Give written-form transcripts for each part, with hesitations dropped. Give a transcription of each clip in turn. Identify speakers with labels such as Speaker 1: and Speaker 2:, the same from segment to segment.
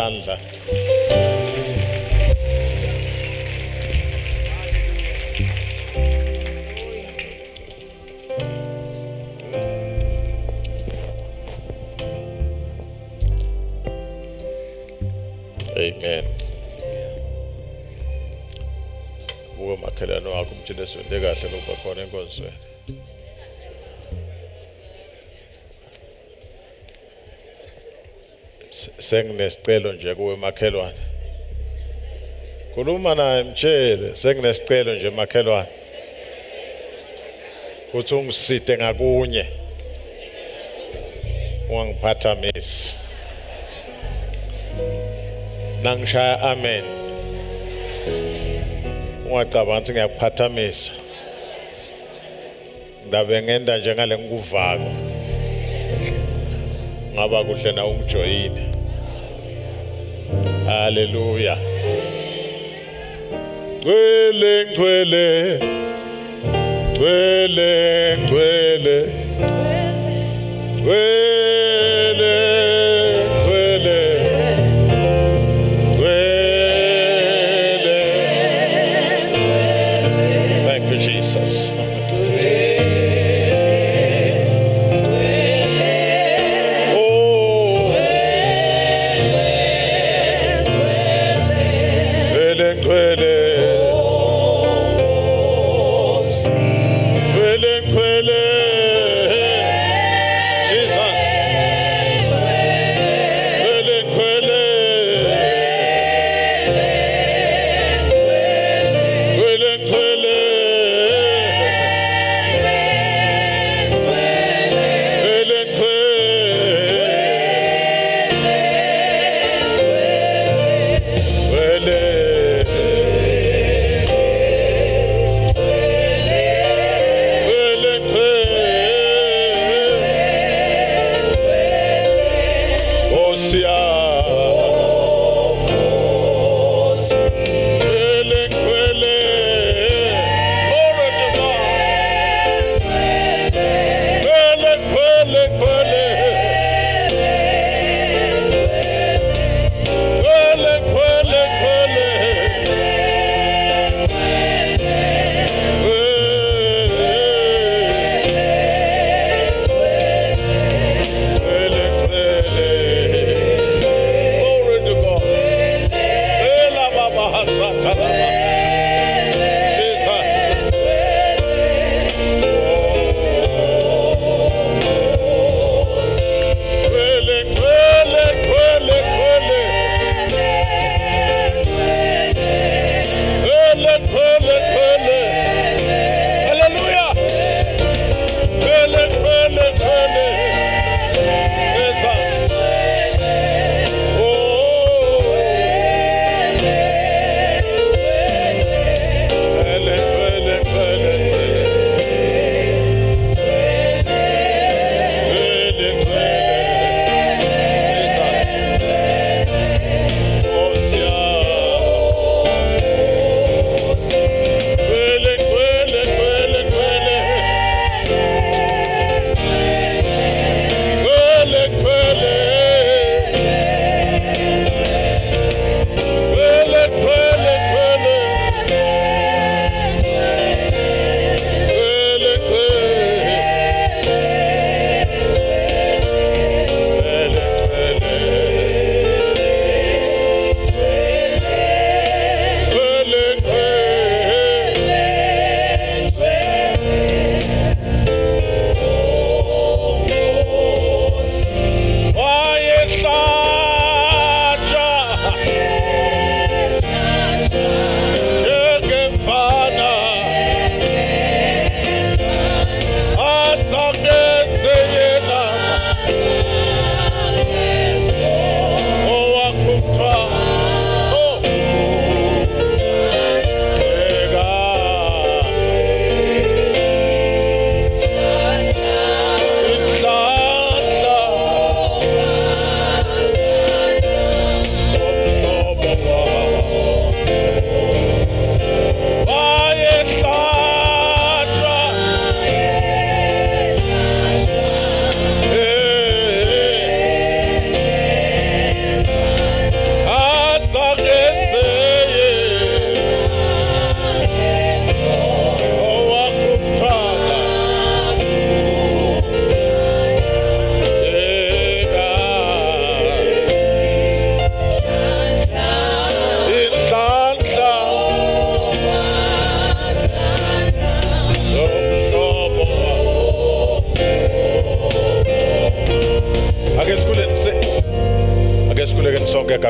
Speaker 1: isandla. Amen. Uwe makhelwane wakho umtshele sonde kahle lokuba khona enkonzweni. Senginesicelo nje kuwe makhelwane. Khuluma naye mtshele senginesicelo nje makhelwane. Kuthi ungisite ngakunye. Ungangiphathamisi. Nangishaya amen. Ungacabanga ukuthi ngiyakuphathamisa. Ngabe ngenda njengale ngikuvako. Ngaba kuhle na ungijoyine. Hallelujah. Ngcwele ngcwele ngcwele ngcwele ngcwele ngcwele ngcwele. Thank you Jesus. Jesus.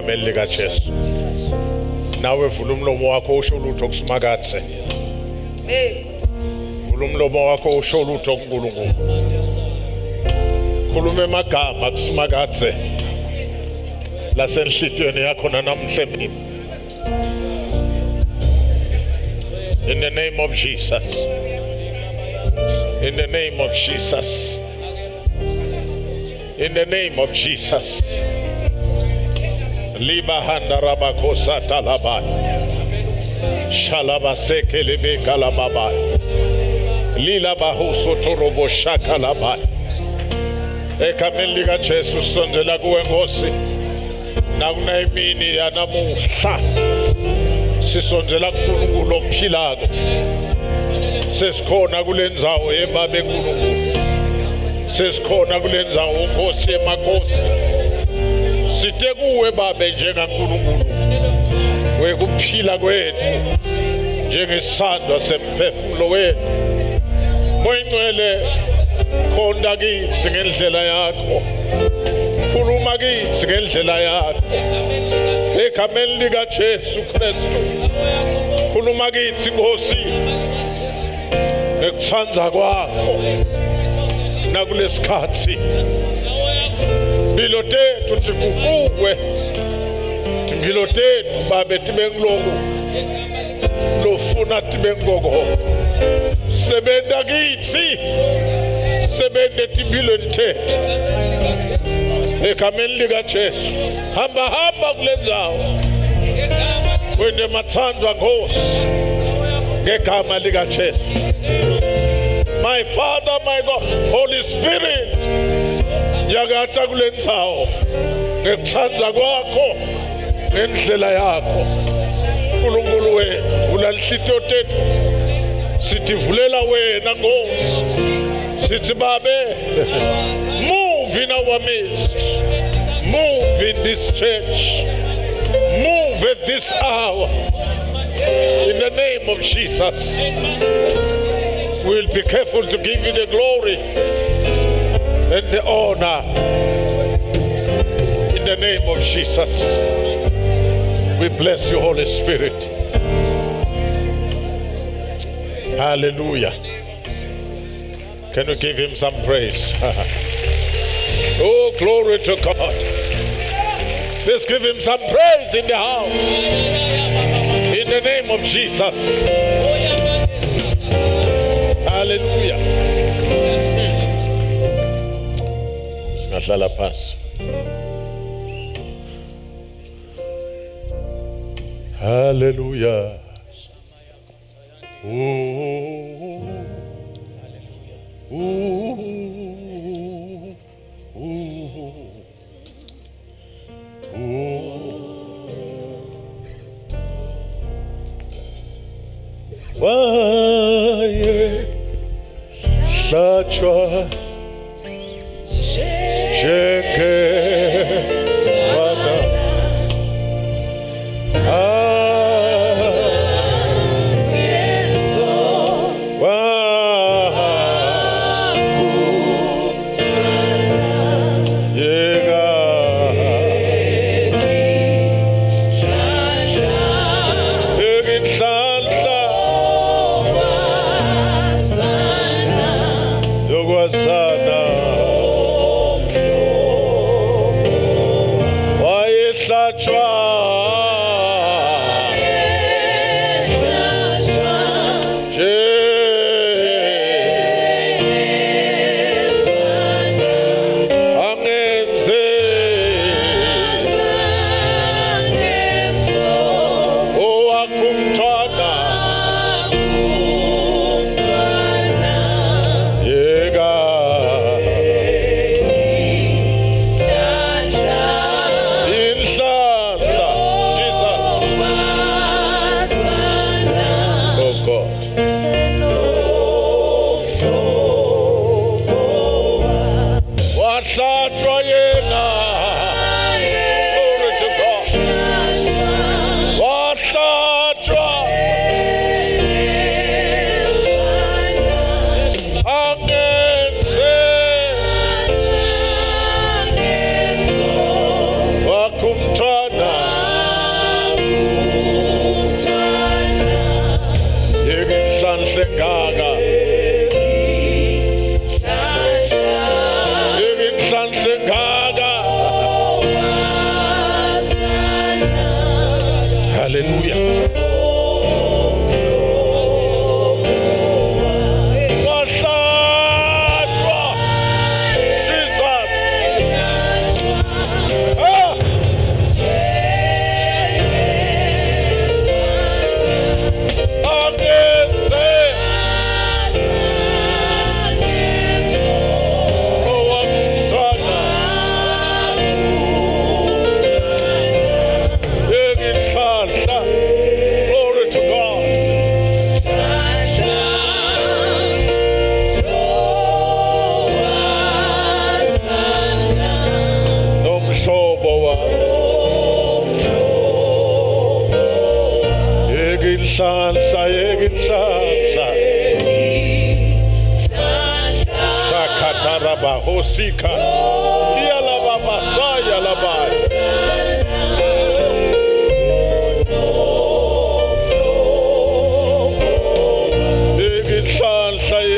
Speaker 1: egameni likaJesu. Nawe vula umlomo wakho usho lutho kusimakathe. Vula umlomo wakho usho lutho kuNkulunkulu. Khuluma amagama kusimakathe lasenhlitweni yakho namhla emini. In the name of Jesus. In the name of Jesus. In the name of Jesus. Liba handa rabakosa talaba. Shalaba sekelebe kalababa. Lila bahuso torobo shakalaba. Ekameni likaJesu sondela kuwe Nkosi. Nakunayimini yanamuhla. Sisondela kuNkulunkulu ophilayo. Sesikhona kulendzawo yeBaba eNkulunkulu. Sesikhona kulendzawo uNkosi emakhosi. Sithe kuwe Baba njengaNkulunkulu. Wekuphila kwethu njengesandwa semphefumulo wethu. Moyingcwele khonda kithi ngendlela yakho. Khuluma kithi ngendlela yakho. Egameni likaJesu Kristu. Khuluma kithi Nkosi. Ekuthanda kwakho nakulesikhathi. Impilo tethu tiguquke. Impilo tethu Baba tibe ngiloko. Lofuna tibe ngoko. Sebenza kithi. Sebende timpilweni tethu. Egameni likaJesu. Hamba kulendzawo. Wende mathandwa Nkosi. Ngegama likaJesu. My Father, my God, Holy Spirit. Yakata kulendzawo. Ngekuthanda kwakho. Ngendlela yakho. Nkulunkulu wethu, vula inhlityo tethu. Sithi vulela wena Nkosi. Sithi Baba, move in our midst. Move in this church. Move at this hour. In the name of Jesus. We'll be careful to give you the glory and the honor. In the name of Jesus. We bless you, Holy Spirit. Hallelujah. Can you give him some praise? Oh, glory to God. Let's give him some praise in the house. In the name of Jesus. Hallelujah. Singahlala phansi. Hallelujah. Ooh. Ooh. Ooh. Waye hlatshwa njengefana was Yegin Gaga. Yegin Gaga. Hallelujah. Hosika yala baba yala bas yegin salsa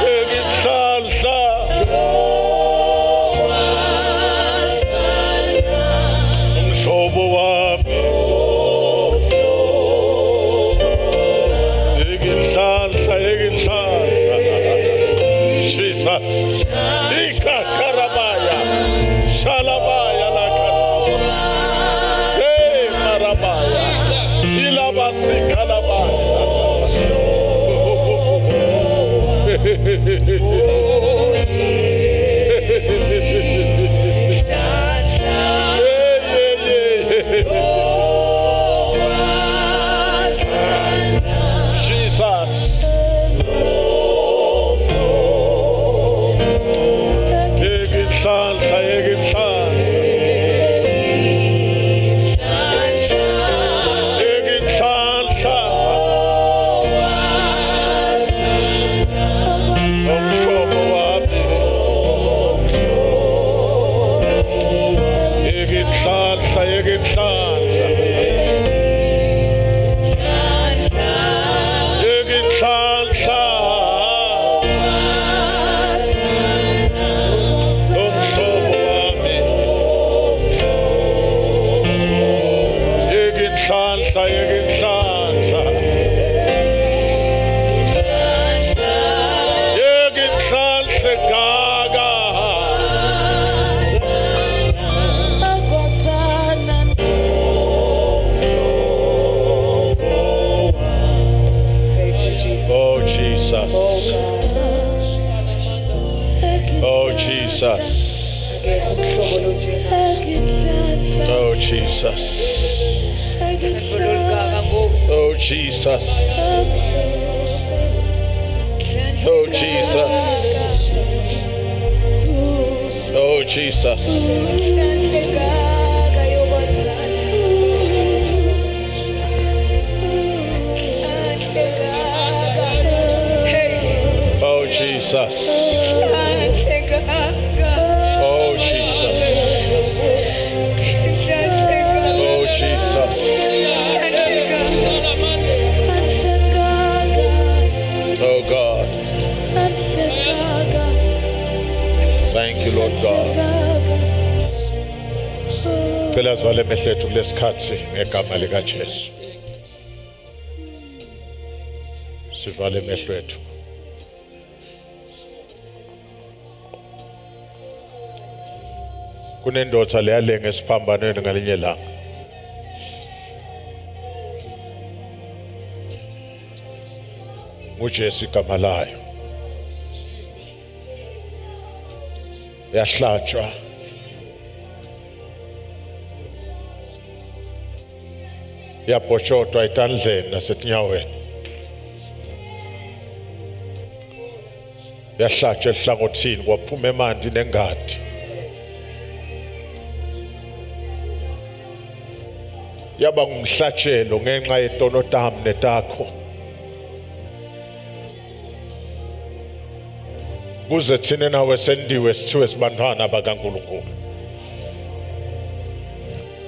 Speaker 1: yegin salsa umsobo wapi yegin salsa Jesus. Ika karabaya. Shalabaya lakana. Hey marabaya. Ilabasi kalabaya. Jesus. Salsa, yegin salsa. Yegin salsa. Umsobo wapi. Yegin salsa, yegin salsa. Yegin salsa. Jesus. Oh Jesus. Oh Jesus. Oh Jesus. Oh Jesus. Oh Jesus. Oh Jesus. Oh Jesus. Oh God. Thank you, Lord God. Phela sivale amehlo ethu kulesikhathi ngegama lika Jesu. Sivale amehlo ethu. Kunendoda leyalenga esiphambanweni ngalinye ilanga. nguJesu igama layo. Yahlatshwa yabhotshotwa etandleni nasetinyaweni. Yahlatshwa ehlangothini kwaphuma emanti nengadi. Yaba ngumhlatshelo ngenxa yetono tami netakho. Kuze thina nawe sendiwe sithiwe sibantwana bakaNkulunkulu.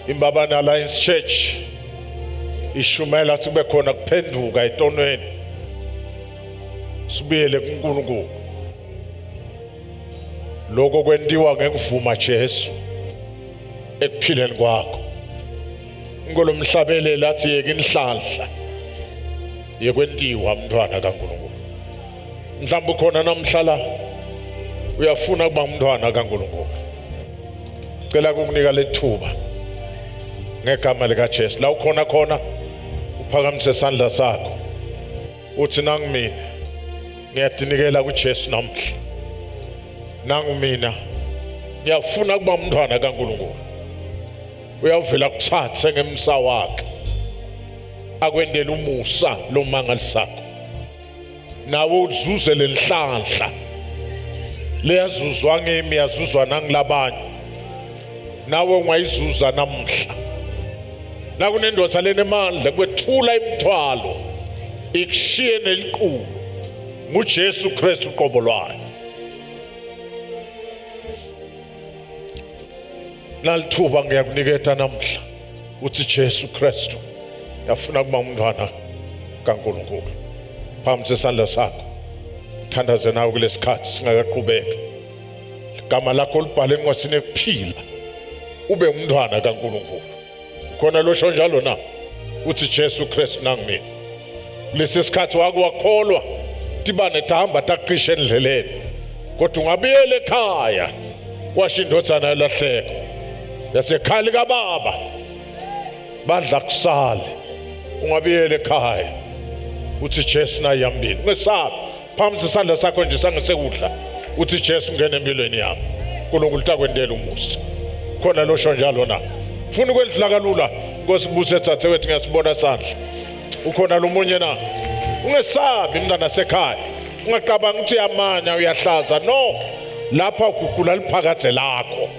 Speaker 1: Imbabane Alliance Church ishumela sibe khona kuphenduka etonweni sibuyele kuNkulunkulu lokho kwentiwa ngekuvuma Jesu ekuphileni kwakho ngolomhlabele lathi yeke inhlanhla yekwentiwa umntwana kaNkulunkulu mhlawumbe khona namhlala uyafuna kuba umntwana kaNkulunkulu cela ukukunika lethuba ngegama lika Jesu la ukhona khona uphakamise isandla sakho uthi nangimina ngiyadinikela kuJesu namhla nangumina ngiyafuna kuba umntwana kaNkulunkulu uyavela kuthathe ngemsa wakhe akwendela umusa lomangalisakho nawe uzuze lenhlanhla leyazuzwa ngimi yazuzwa nangilabanye nawe ungayizuza namhla nakunendoda lenemandla kwethula imithwalo ikushiye neliqulu nguJesu Kristu uqobo lwayo nalithuba ngiyakuniketa namhla uthi Jesu Kristu yafuna kuba umntwana kaNkulunkulu phambi sesandla sakho thandaze nawe kulesikhathi singakaqhubeka igama lakho libhale encwadini ekuphila ube umntwana kaNkulunkulu khona losho njalo na uthi Jesu Kristu nangimina lesikhathi wake wakholwa tibane tahamba taqisha endleleni kodwa ungabuyela ekhaya washo indodana yalahleko yasekhali kaBaba badla kusale ungabuyela ekhaya uthi Jesu naye yambili ungesabi phambi sesandla sakho nje sangesekudla uthi Jesu ngene empilweni yami uNkulunkulu takwendela umusa khona losho njalo na ufuna ukwendlula kalula ngosibuse ethathe wethu ngesibona sandla ukhona lomunye na ungesabi mntana sekhaya ungaqabanga ukuthi yamanya uyahlaza no lapha ugugula liphakathe lakho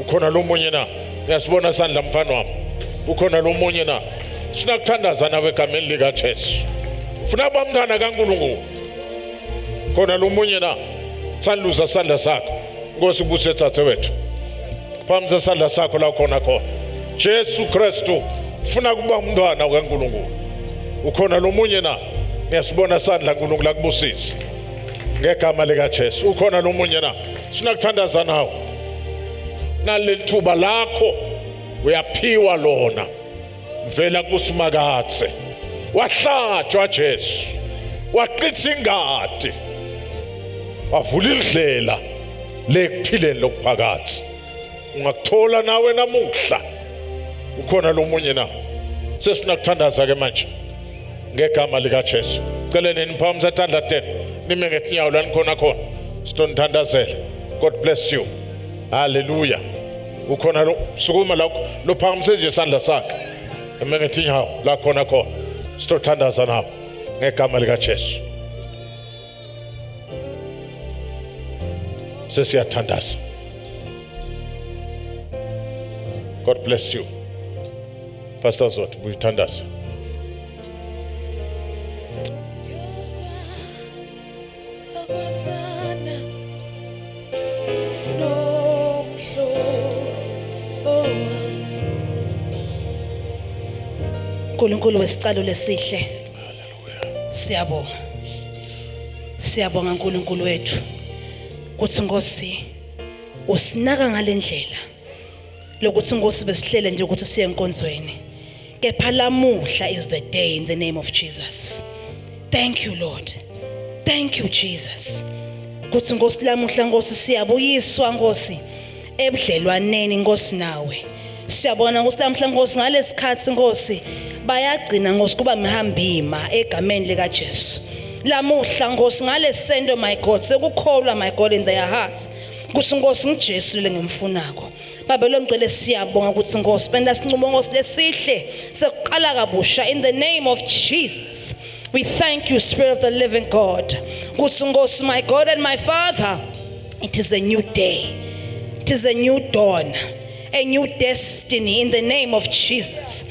Speaker 1: ukhona lomunye na uyasibona sandla mfana wami ukhona lomunye na sinakuthandaza nawe egameni lika Jesu ufuna kuba umntwana kaNkulunkulu khona lomunye na saluza sandla sakho ngosibuse ethathe wethu phambi sesandla sakho la khona khona Jesu Kristu ufuna kuba umntwana kaNkulunkulu ukhona lomunye na ngiyasibona sandla uNkulunkulu akubusise ngegama lika Jesu ukhona lomunye na sinakuthandaza nawe nalethuba lakho uyaphiwa lona vela kusimakathe wahlatshwa Jesu waqitha ingadi wavula indlela lekuphileni lokuphakathi ungakuthola nawe namuhla ukhona lomunye na sesinakuthandaza ke manje ngegama lika Jesu celeni niphambi sesandla 10 nime ngetinyawo la nikhona khona sitonithandazela God bless you hallelujah ukhona lo sukuma la lophakamise nje isandla sakhe nime ngetinyawo la khona khona sitothandaza nawo ngegama lika Jesu sesiyathandaza God bless you Pastor Zot buyithandaza
Speaker 2: uNkulunkulu wesicalo lesihle siyabonga uNkulunkulu wethu kuthi Nkosi usinaka ngalendlela lokuthi Nkosi besihlele nje ukuthi siye enkonzweni kepha lamuhla is the day in the name of Jesus. Thank you Lord, thank you Jesus. Kuthi Nkosi lamuhla Nkosi siyabuyiswa Nkosi ebudlelwaneni Nkosi nawe siyabona Nkosi lamuhla Nkosi ngalesikhathi Nkosi bayagcina Nkosi kuba mihambima egameni lika Jesu lamuhla Nkosi ngalesendo my God sekukholwa my God in their hearts kuthi Nkosi ngiJesu lengemfunako Baba lo mcele siyabonga ukuthi Nkosi benda sinqumo Nkosi lesihle sekuqala kabusha in the name of Jesus. We thank you Spirit of the living God kuthi Nkosi my God and my Father it is a new day, it is a new dawn, a new destiny in the name of Jesus.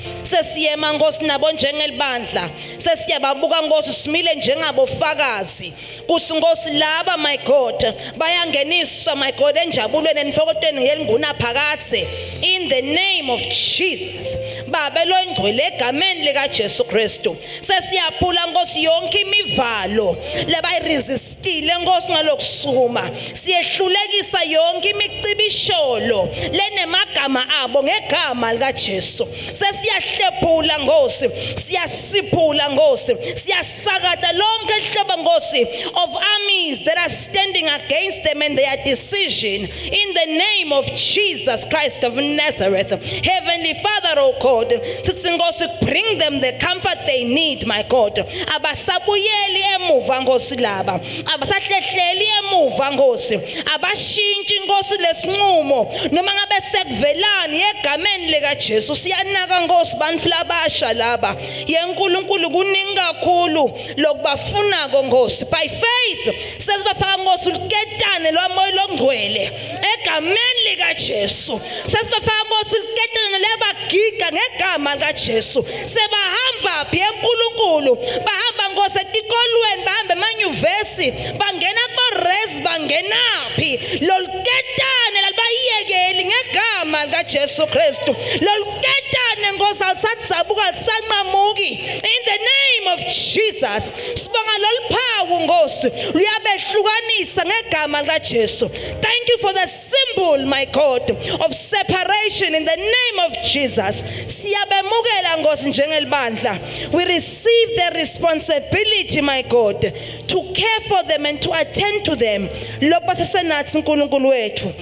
Speaker 2: sesiyema Nkosi nabo njengelibandla sesiyababuka Nkosi simile njengabofakazi kuthi Nkosi laba my God bayangeniswa my God enjabulweni enhlokotweni yelinguna phakathe in the name of Jesus Baba lo ingcwele egameni lika Jesu Kristu sesiyaphula Nkosi yonke imivalo lebayiresistile Nkosi ngalokusukuma siyehlulekisa yonke imicibisholo lenemagama abo ngegama lika Jesu sesiyahlephula Nkosi siyasiphula Nkosi siyasakata lonke ihlobo Nkosi of armies that are standing against them and their decision in the name of Jesus Christ of Nazareth. Heavenly Father, oh God, sithi Nkosi bring them the comfort they need, my God. Abasabuyeli emuva Nkosi laba, abasahlehleli emuva Nkosi, abashintshi Nkosi lesinqumo noma ngabe sekuvelani egameni lika Jesu. Siyanaka Nkosi bantu labasha laba yenkulunkulu kuningi kakhulu lokubafunako Nkosi by faith sesibafaka Nkosi uketane lomoya longcwele egameni lika Jesu sesibafaka Nkosi uketane lebagiga ngegama lika Jesu sebahamba phi enkulunkulu bahamba Nkosi etikolweni bahamba emanyuvesi bangena ko-res bangenaphi loluketane lalibayiyekeli ngegama lika Jesu Kristu loluketane Nkosi alisatsabuka alisanqamuki in the name of Jesus sibonga loluphawu Nkosi luyabehlukanisa ngegama lika Jesu. Thank you for the symbol my God of separation in the name of Jesus. Siyabemukela Nkosi njengelibandla. We receive the responsibility my God to care for them and to attend to them. Lokho sesenathi uNkulunkulu wethu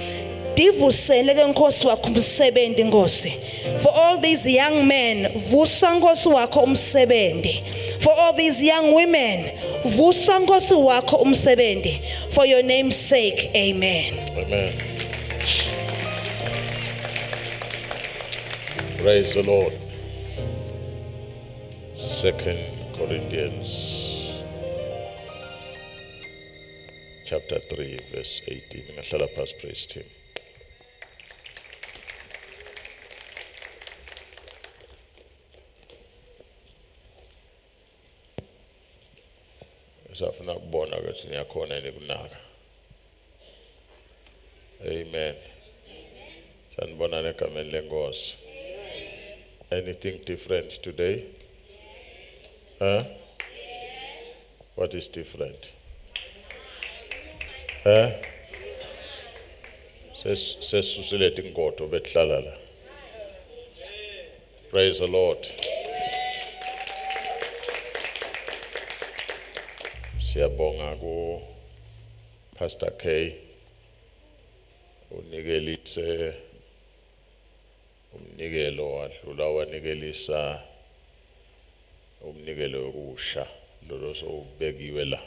Speaker 2: divusele ke Nkosi wakho umsebenzi Nkosi. For all these young men vusa Nkosi wakho umsebenzi. For all these young women vusa Nkosi wakho umsebenzi. For your name's sake, amen.
Speaker 1: Amen. Praise the Lord. 2 Corinthians chapter 3 verse 18. Ngahlala past praise team. Safuna kubona ukuthi niyakhona nikunaka. Amen. Sanibona negameni lenkosi. Anything different today? Huh? What is different? Huh? Sesusile tingoto behlala la. Praise the Lord. Siyabonga ku Pastor K unikelise umnikelo wadlula wanikelisa umnikelo wokusha lolo sobekiwe la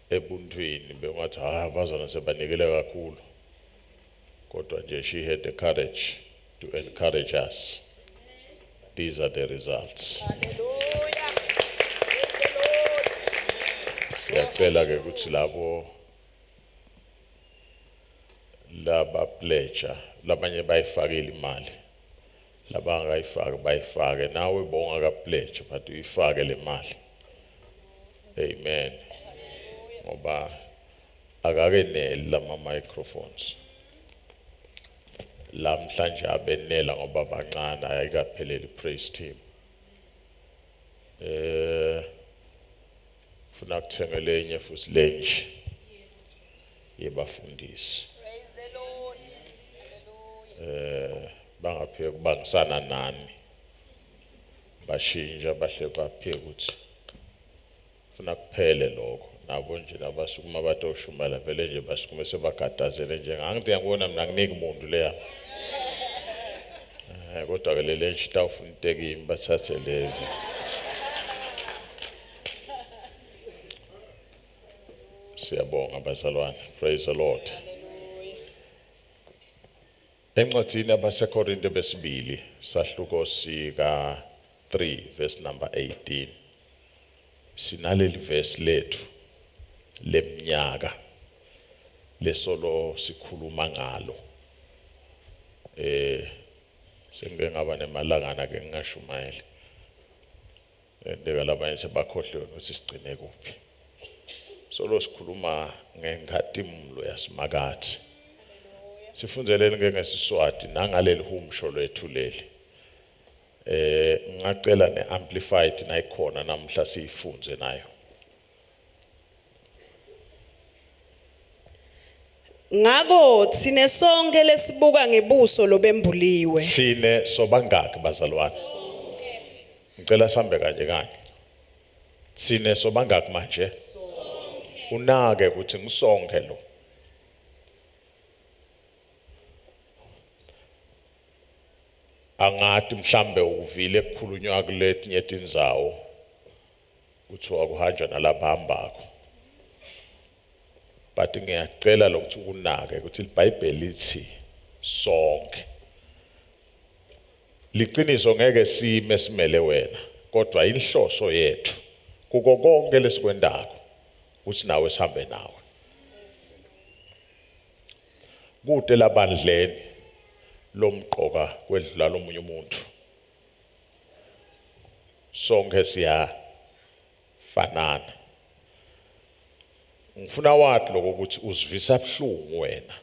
Speaker 1: ebuntwini bengathi bazona sebanikele kakhulu kodwa nje she had the courage to encourage us. These are the results. Siyacela ke ukuthi laba pledge labanye bayifakile imali labangayifaki bayifake nawe bonga ka pledge but uyifake le mali. Amen. Ngoba akakeneli lama microphones lamhlanje abenela ngoba bancane ayikapheleli praise team. Funa kuthengele enye futhi lunch yebafundisi.
Speaker 3: Praise the Lord. Hallelujah.
Speaker 1: Bangapheka kubangisana nani bashinja bahle bapheka ukuthi funa kuphele lokho nabo nje nabasukuma batoshumayela vele nje basukume sebagadazele nje angithi ngiyabona mina nginike umuntu leya kodwa ke le lunch tawufuna iteki bathathe lezo. Siyabonga bazalwane. Praise the Lord. Encwadini yabaseKorinte besibili sahluko sika 3 verse number 18 sinaleli verse lethu lemnyaka lesolo sikhuluma ngalo sengeke ngaba nemalangana ke ngingashumayeli ndeka labanye sebakhohlwe ukuthi sigcine kuphi so lo sikhuluma ngenkatimlo yasimakathi sifunzeleni ke ngesiswati nangaleli humsho lwethu leli ngacela neamplified nayikhona namhla siyifunze nayo
Speaker 3: Ngako thine sonke lesibuka ngebuso lobembuliwe.
Speaker 1: sine sobangaki bazalwane ngicela sambe kanje kanje sine sobangaki manje unake ukuthi ngisonke lo angathi mhlambe uvile ekukhulunywa kuletinye indzawo kuthiwa kuhanjwa nalabahambako but ngiyacela lokuthi ukunake ukuthi iBhayibheli lithi sonke liqiniso ngeke sime simele wena kodwa inhloso yethu kuko konke lesikwendako ukuthi nawe sihambe nawe kude labandleni lomqoka kwedlula lomunye umuntu sonke siyafanana ngifuna wathi lokho ukuthi uzivisa abhlungu wena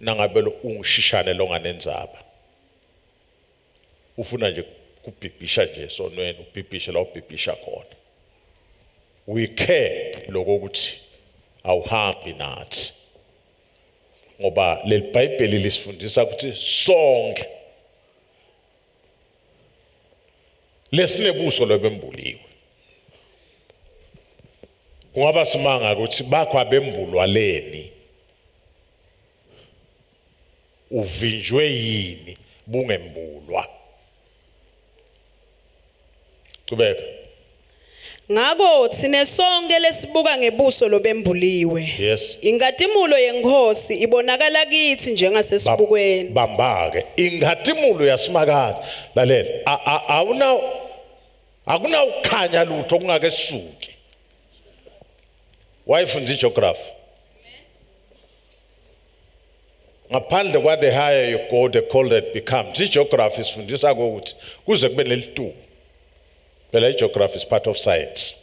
Speaker 1: nangabe lo ungishishane longanenzaba ufuna nje kubhibhisha nje sonweni ubhibhishe la ubhibhisha khona we care lokho ukuthi awuhambi nathi ngoba le Bhayibheli lisifundisa ukuthi sonke lesinebuso lobembuliwe kungaba simanga ukuthi bakho abembulwa leni uvinjwe yini bungembulwa qhubeka
Speaker 3: Ngako thine sonke lesibuka ngebuso lobembuliwe.
Speaker 1: Yes.
Speaker 3: Ingatimulo yenkosi ibonakala kithi njengasesibukweni.
Speaker 1: Bambake ingatimulo yasimakathi lalela akuna ukukhanya lutho kungake sisuke wayifundza geography ngaphandle kwa the higher you go the colder it becomes geography isifundisa ukuthi kuze kube nelitumo phela geography is part of science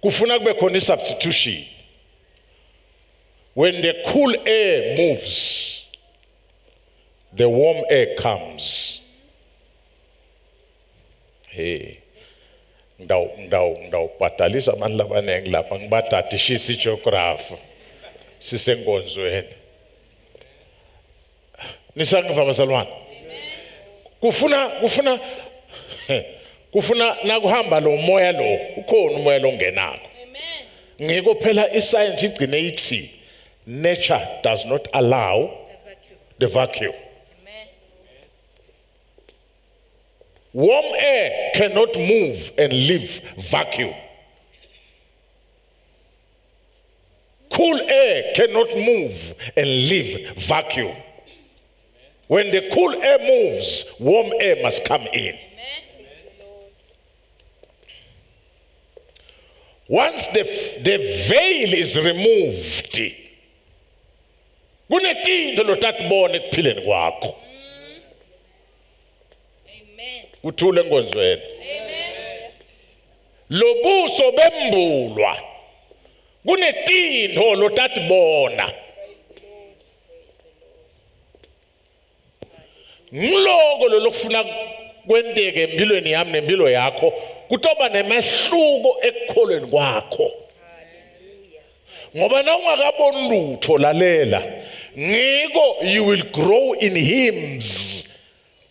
Speaker 1: kufuna kube khona substitution when the cool air moves the warm air comes hey ngidawubhatalisa abantu labanenge lapha ngibadadishisa geography sisenkonzweni nisangiva bazalwane kufuna nakuhamba lo moya lo ukhona umoya lo ngenako ngiko phela iscience igcine ithi nature does not allow the vacuum warm air cannot move and leave vacuum cool air cannot move and leave vacuum when the cool air moves warm air must come in once the veil is removed kunetinto lotatibone kuphileni kwakho uthule nkonzweni lobuso bembulwa kunetinto lotatibona ngiloko lokufuna kwenteke empilweni yami nempilo yakho kutoba nemehluko ekukholweni kwakho ngoba na ungakaboni lutho lalela ngiko you will grow in hymns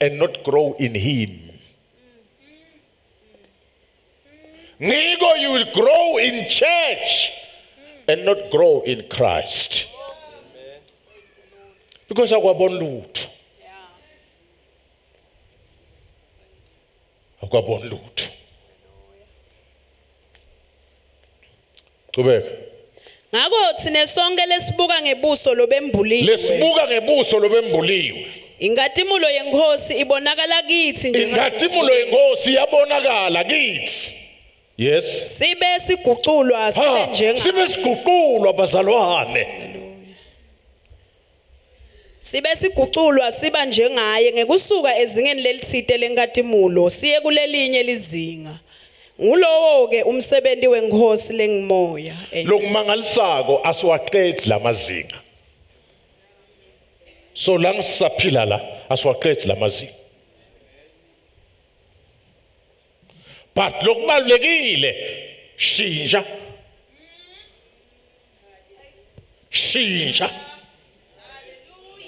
Speaker 1: and not grow in him ngiko you will grow in church and not grow in Christ because akwaboni lutho akwaboni lutho qhubeka
Speaker 3: Ngako thine sonke lesibuka ngebuso lobembuliwe.
Speaker 1: lesibuka ngebuso lobembuliwe
Speaker 3: Ingatimulo yenkosi ibonakala kithi
Speaker 1: ingatimulo yenkosi yabonakala kithi yes
Speaker 3: sibe siguculwa sibe njenga
Speaker 1: sibe siguqulwa bazalwane
Speaker 3: sibe siguculwa siba njengaye ngekusuka ezingeni lelithite lenkatimulo siye kulelinye lizinga. Ngulowo ke umsebenzi wenkosi lengimoya.
Speaker 1: Lokumangalisako asiwaqedi lamazinga. So lang sisaphila la asiwaqedi lamazinga. But lokubalulekile shintsha. Shintsha.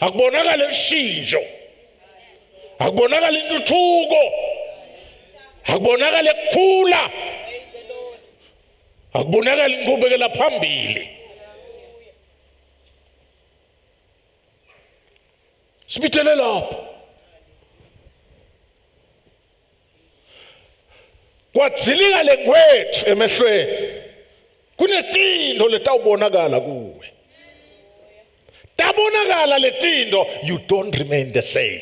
Speaker 1: Akubonakala ishintsho. Akubonakala intuthuko. Akubonakala ukukhula. Akubonakala inqubekela phambili. Sibithele lapho. Kwathilika lengwethu emehlweni. Kunetindo letawubonakala kuwe. Tabonakala letindo, you don't remain the same.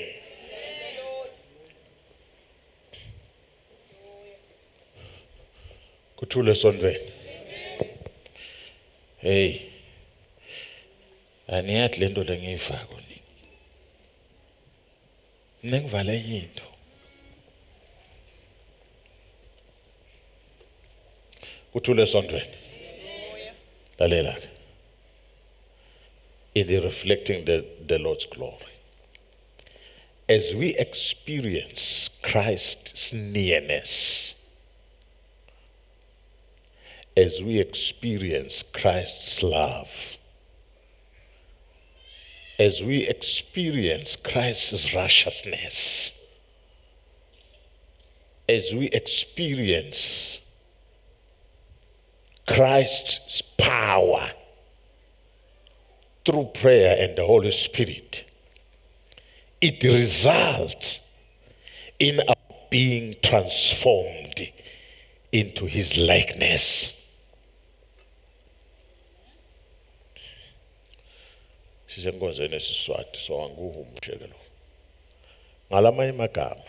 Speaker 1: Kuthule sonveni. Hey. Aniyathi lento lengiyifaka ni. Nengivale into. Kuthule sonveni. Lalela. In the reflecting the Lord's glory. As we experience Christ's nearness, as we experience Christ's love, as we experience Christ's righteousness, as we experience Christ's power through prayer and the Holy Spirit, it results in our being transformed into His likeness. Sisenkonzweni esiswati so anguhumsheke lo. Ngalamanye amagama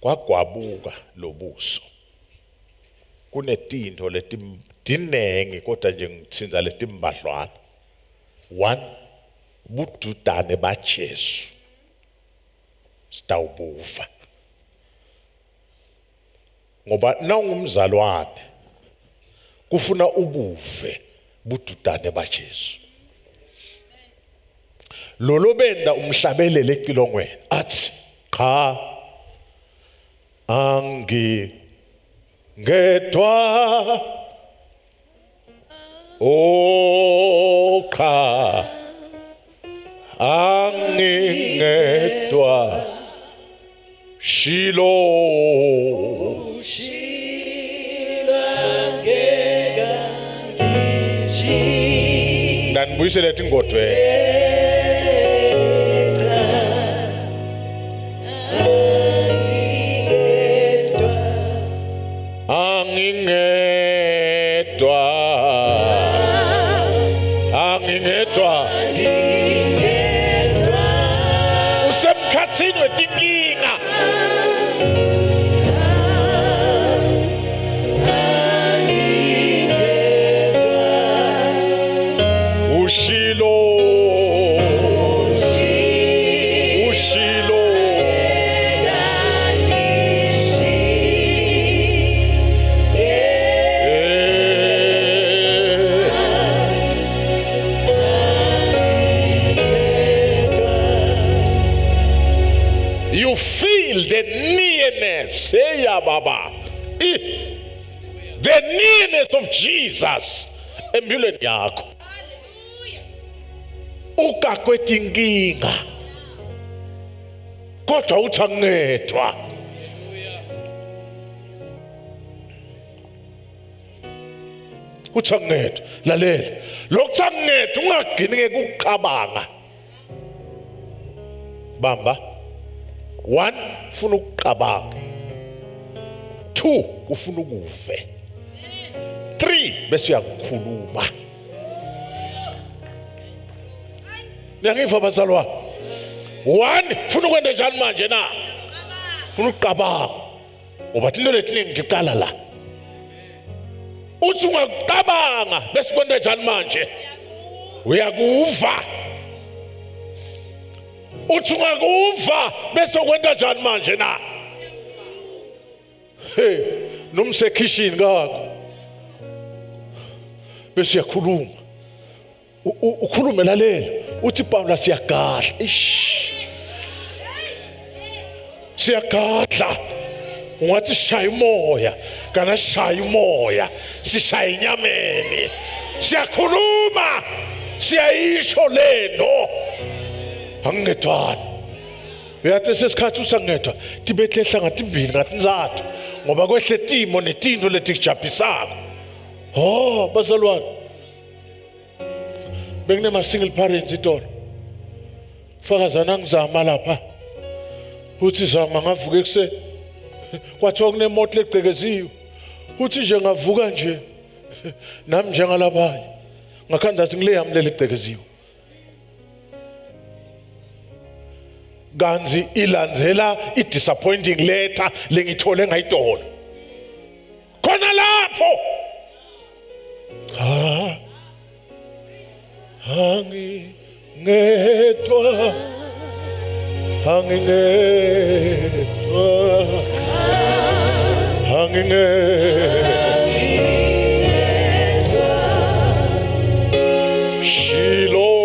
Speaker 1: kwagwabuka lobuso. Kunetinto letinengi kodwa nje ngitsinza letimbadlwana. One, bududane baJesu sitawubufa. Ngoba nawungumzalwane kufuna ubuve bududane baJesu. Lolo benda umhlabelele eqilongweni athi cha ngedwa cha angingedwa Shilo dan buyisele tingodwe angingedwa usemkhatsini wetinkinga ushilo you feel the nearness, hey Baba, the nearness of Jesus empilweni yakho. Ukakwetinkinga kodwa uthi angedwa. Uthi angedwa. Lalela, lokhu angedwa ungagcini ngekuqabanga. Bamba. 1, ufuna ukuqabanga. 2, ufuna ukuve. 3, bese uyakukhuluma. Niyangiva bazalwa. 1, ufuna ukwenza njani manje na? Ufuna ukuqabanga. Ngoba into letiningi ngiqala la. Uthi ungaqabanga bese kwenda njani manje? uyakuva uthi ungakuva bese kwenta njani manje na nomse kitchen ngakho bese yakhuluma ukhulume lalela uthi Paula siyagadla siyagadla ungathi shaya umoya kana shaya umoya sishaya inyameni siyakhuluma siyayisho lento angedwana uyathi sesikhathi usangedwa tibethehla ngathi imbili ngathi nzathu ngoba kwehle timo netinto letikujabhisako bazalwane benginema single parents itolo fakazana ngizama lapha uthi zama ngavuka ekuse kwathiwa kunemoto legcekeziwe uthi nje ngavuka nje nami njengalabanye ngakhanda ngathi ngile yami legcekeziwe kanzi ilandzela i-disappointing letter lengithole ngayitolo khona lapho angingedwa Shilo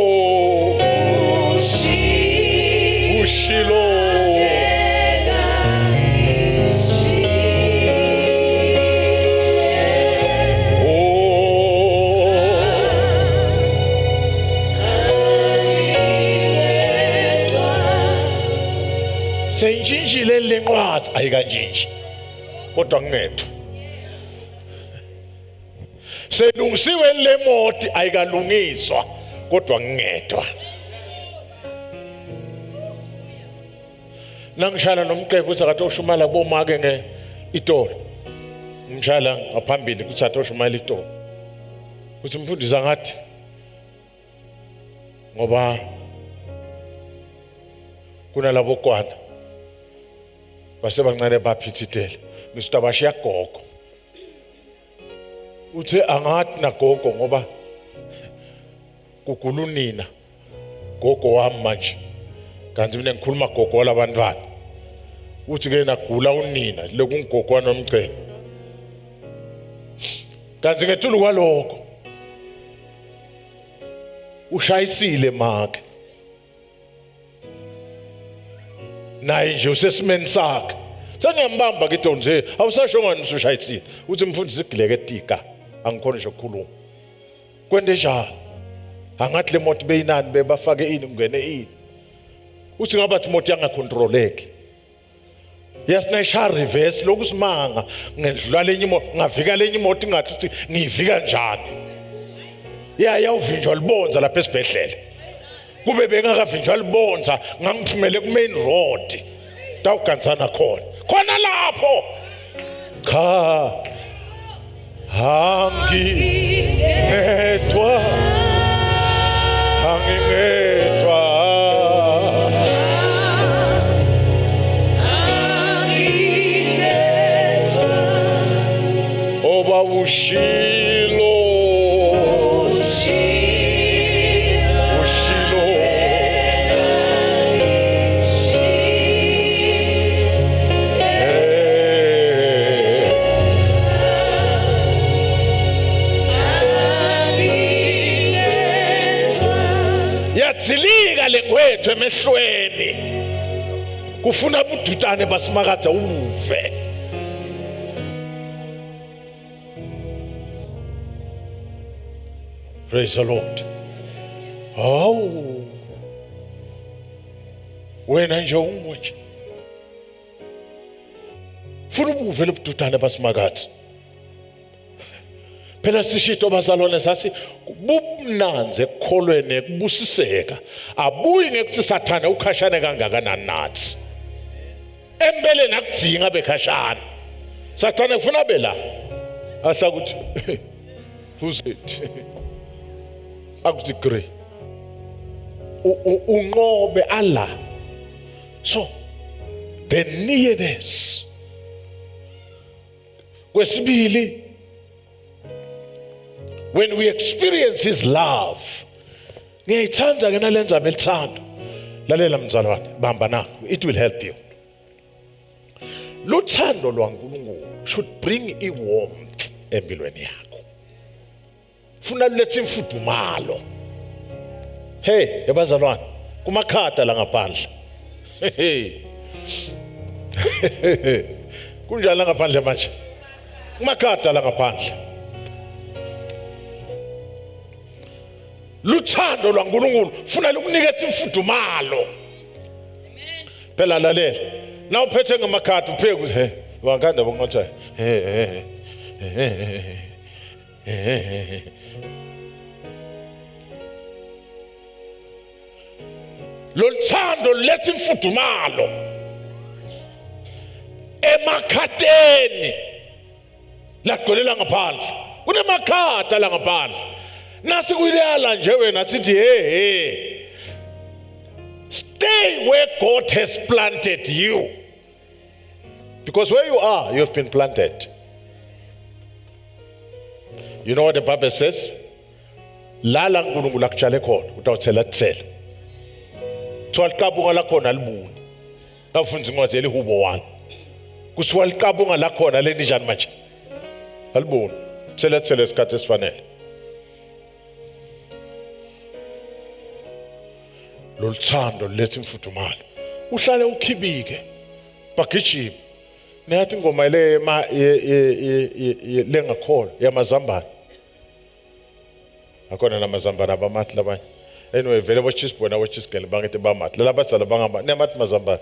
Speaker 1: seyinjinjile lencwadi ayikanjinji kodwa ngedwa selungisiwe lemoti ayikalungiswa kodwa ngedwa nangishala nomqebo usakade ushumala bomake ngeitolo ngimshala ngaphambili kuthatha ushumala itolo uthi mfundisi ngathi ngoba kunalabo kwana basebancane baphithitele nisitabashiya gogo uthe angathi na gogo ngoba kukulunina gogo wami manje kanti mina ngikhuluma gogo labantwana uthi ke nagula unina lekungigogo nomcebo kanti ngethulu kwaloko ushayisile make naye nje usesimeni sakhe sengiyambamba ke nje awusasho ngani usushayisile uthi mfundisi igileke tika angikhona nje ukukhuluma kwende njalo angathi le moto beyinani bebafake ini ungene ini uthi ngabathi moto yangacontroleki yasinayisha reverse lokusimanga ngedlula lenye imoto ngavika lenye imoto ingathi uthi ngivika njani yawuvinjwa libonza lapha esibhedlela kube bengakavinjwa libonza ngangiphumele ku main road tawuganzana khona lapho cha angingedwa oba ushilo yathilika lengwethu emehlweni kufuna budutane basimakadza ubuve praise the Lord wena nje umwe nje funa ubuve lobudutane basimakadza phela sishito bazalwane sasi kubumnanze ekukholweni kubusiseka abuyi ngekuthi sathana ukhashane kangakanani nathi embele nakudzinga bekhashana sathana kufuna bela ahla ukuthi who's it akudigree unqobe Allah so the nearness kwesibili when we experience his love Ngiyayithanda ke nalenza belithando. Lalela mzalwane, bamba nakho. It will help you. Luthando lwaNkulunkulu should bring a warmth empilweni yakho. Funa lulethe imfudumalo. Hey, yabazalwane, kumakhata la ngaphandle. Hey. Kunjani la ngaphandle manje? Kumakhata la ngaphandle. Luthando lwaNkulunkulu funa lukunikethe imfudumalo. Phela lalela. Na uphethe ngamakhati upheke uthi he wanganda bongathi Luthando lethe imfudumalo emakhateni laqolela ngaphandle kunemakhata la ngaphandle nasi kuyala nje wena sithi hey stay where God has planted you. Because where you are, you have been planted. You know what the Bible says? Lala nkulunkulu akutshale khona utawuthela thela. Twalqabunga la khona libuni. Nafunza incwadi elihubo 1. Kuswa liqabunga la khona lenti njani manje? Alibuni. Thela isikhathi esifanele. Loluthando lethe imfudumalo. Uhlale ukhibike. Bagijima. Nathi ingoma le lengakhola yamazambane. Akhona namazambane abamathi labanye. Anyway vele bochisibona bochisigele bangithi bamathi. Labazala bangaba nemathi mazambane.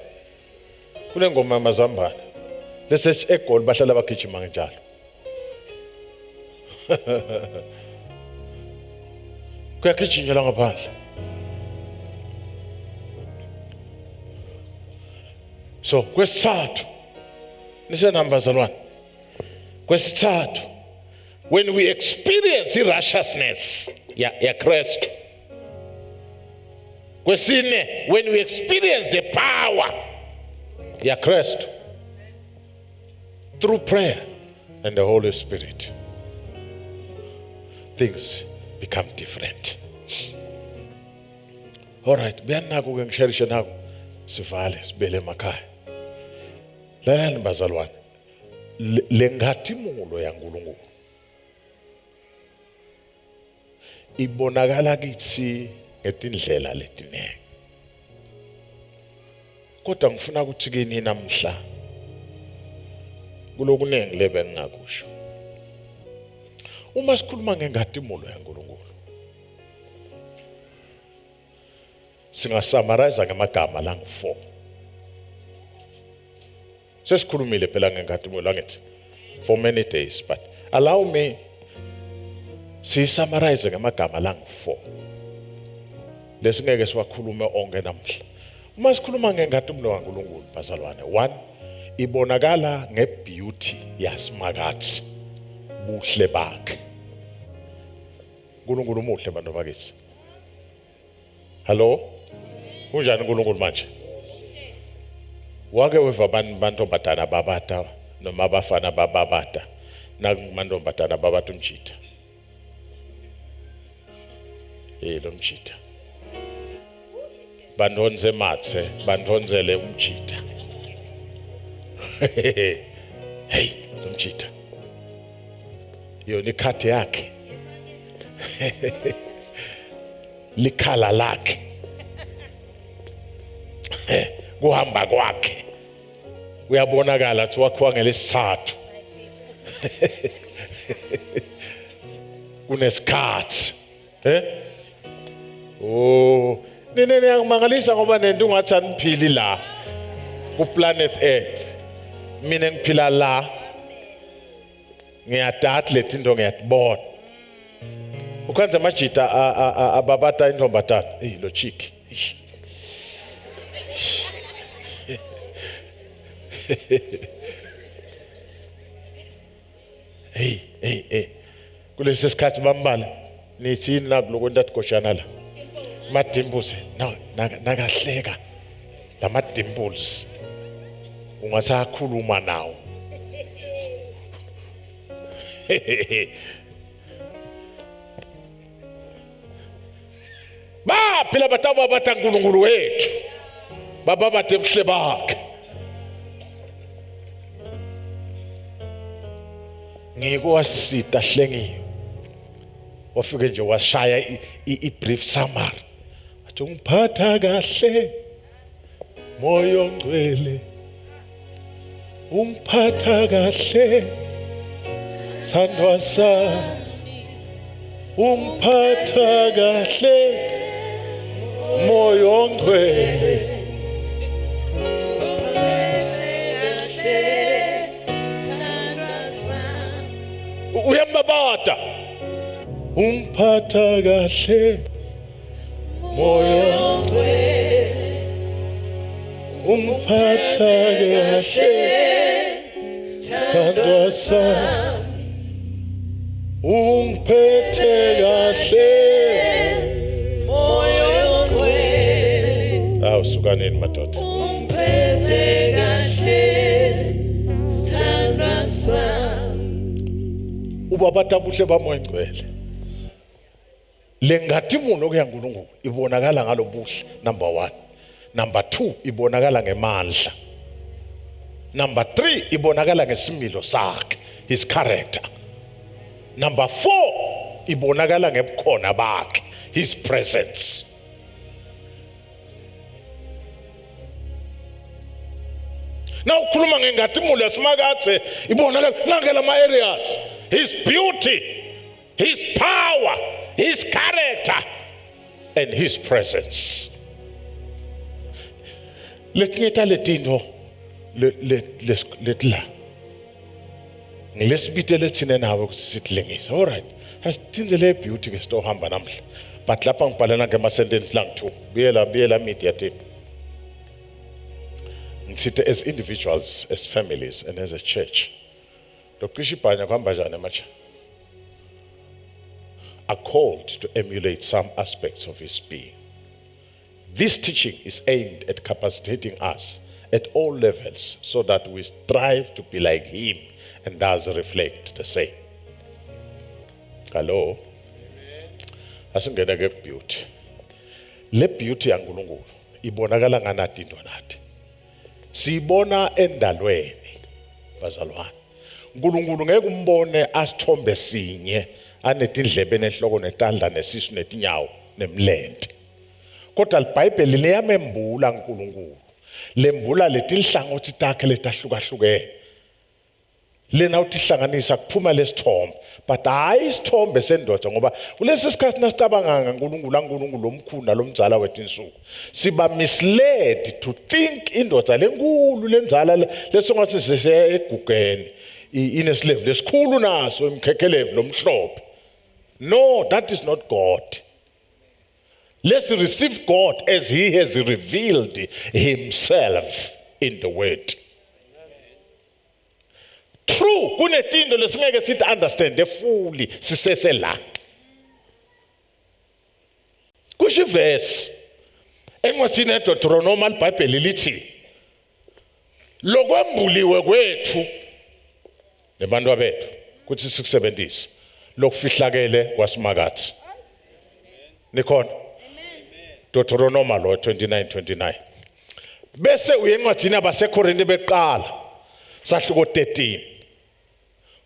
Speaker 1: Kunengoma yamazambane. Lese eGoli bahlala bagijima njalo. Kuyagijinjela ngaphandle. So kwesithathu nisenambazalwane kwesithathu when we experience the righteousness ya Christ kwesine when we experience the power ya Christ through prayer and the Holy Spirit things become different. All right, biyanako ke ngisharisha nako sivale sibele emakhaya. Lalani bazalwane lengathimulo yaNkulunkulu ibonakala kithi ngetindlela letinenge. Kodwa ngifuna ukuthi kini namhla kulokunenge lebe ngingakusho. Uma sikhuluma ngengathimulo yaNkulunkulu singasamarize ngamagama la ngu4. Sesikhulumile phela ngengathimulo angithi for many days, but allow me summarize ngamagama la ngu4. Lesingeke siwakhulume onke namhla. Uma sikhuluma ngengathimulo kaNkulunkulu bazalwane, 1 ibonakala ngebeauty yasimakathi buhle bakhe. uNkulunkulu muhle bantu bakithi. Hello? Unjani uNkulunkulu manje? Wake weva bantombazana babata noma abafana bababata nakumantombazana babata umjita. Lo mjita. Bandonze mathe, bandonzele umjita. Hey, lo mjita. Yona ikhathi yakhe. Likhala lakhe. Kuhamba kwakhe uyabonakala ukuthi wakhiwa ngelesithathu. Kunesikhathi nene ngiyamangalisa ngoba nento ungathi aniphili la ku planet Earth. Mina ngiphila la ngiyadata letinto ngiyatibona. Ukwenza amajita ababata intombatana lo chiki. Hey kulesi sikhathi bambala nithi nakulokwenta tikoshana la madimples nakahleka la madimples ungasakhuluma nawo. Bangaphi labataba batha uNkulunkulu wethu baba bathe ebuhle bakhe ngikuwasita hlengiwe wafike nje washaya i-brief summary athi ungiphatha kahle moyo ngcwele ungiphatha kahle sandwa sami ungiphatha kahle moyo ngcwele uyambabata ungiphatha kahle moyo ngcwele ungiphatha kahle sandwa sami ungiphethe kahle moyo ngcwele awusukaneni madoda ungiphethe kahle sandwa sami ubabata buhle bamoya ngcwele lengathi ivuno kuya uNkulunkulu ibonakala ngalobuhle number 1 number 2 ibonakala ngemandla number 3 ibonakala ngesimilo sakhe his character number 4 ibonakala ngebukhona bakhe his presence now ukhuluma ngengathi imulo yasimakathe ibonakala langela ama areas his beauty his power his character and his presence letnyeta letino letla ngilesibite lethine nawe kusithilengisa all right asithinzele beauty ke sitohamba namhla but lapha ngibhalela ngema sentence lang 2 biyela media team ngisithi as individuals as families and as a church dokushibhanya kwamba njani macha are called to emulate some aspects of his being. This teaching is aimed at capacitating us at all levels so that we strive to be like him and thus reflect the same. Hello? Asingena ke beauty. Le beauty yaNkulunkulu ibonakala nganathi into nathi. Sibona endalweni bazalwane. uNkulunkulu ngeke umbone asithombe sinye anetindlebe nehloko netandla nesisu netinyawo nemlente kodwa iBhayibheli liyamembula uNkulunkulu lembula letinhlangothi takhe letahlukahlukene lena uthihlanganisa kuphuma lesithombe but hayi isithombe sendoda ngoba kulesi sikhathi nasicabanga ngaNkulunkulu omkhulu lomdzala wetinsuku siba misled to think indoda lenkulu lenzala lesongathi sesegugeni ineslevu lesikhulu naso imkhekhelevu lomhlophe. No, that is not God. Let's receive God as he has revealed himself in the word. True, kunetindo lesingeke sithi understand fully sisese la. Kusho verse engwasini eDeuteronomy iBhayibheli lithi lokwembuliwe kwethu nebantu bethu kuthi sikusebenzise lokufihlakele kwasimakathe nikhona Deuteronomy lo 29:29 bese uyencwadini abaseKorinte beqala sahluko 13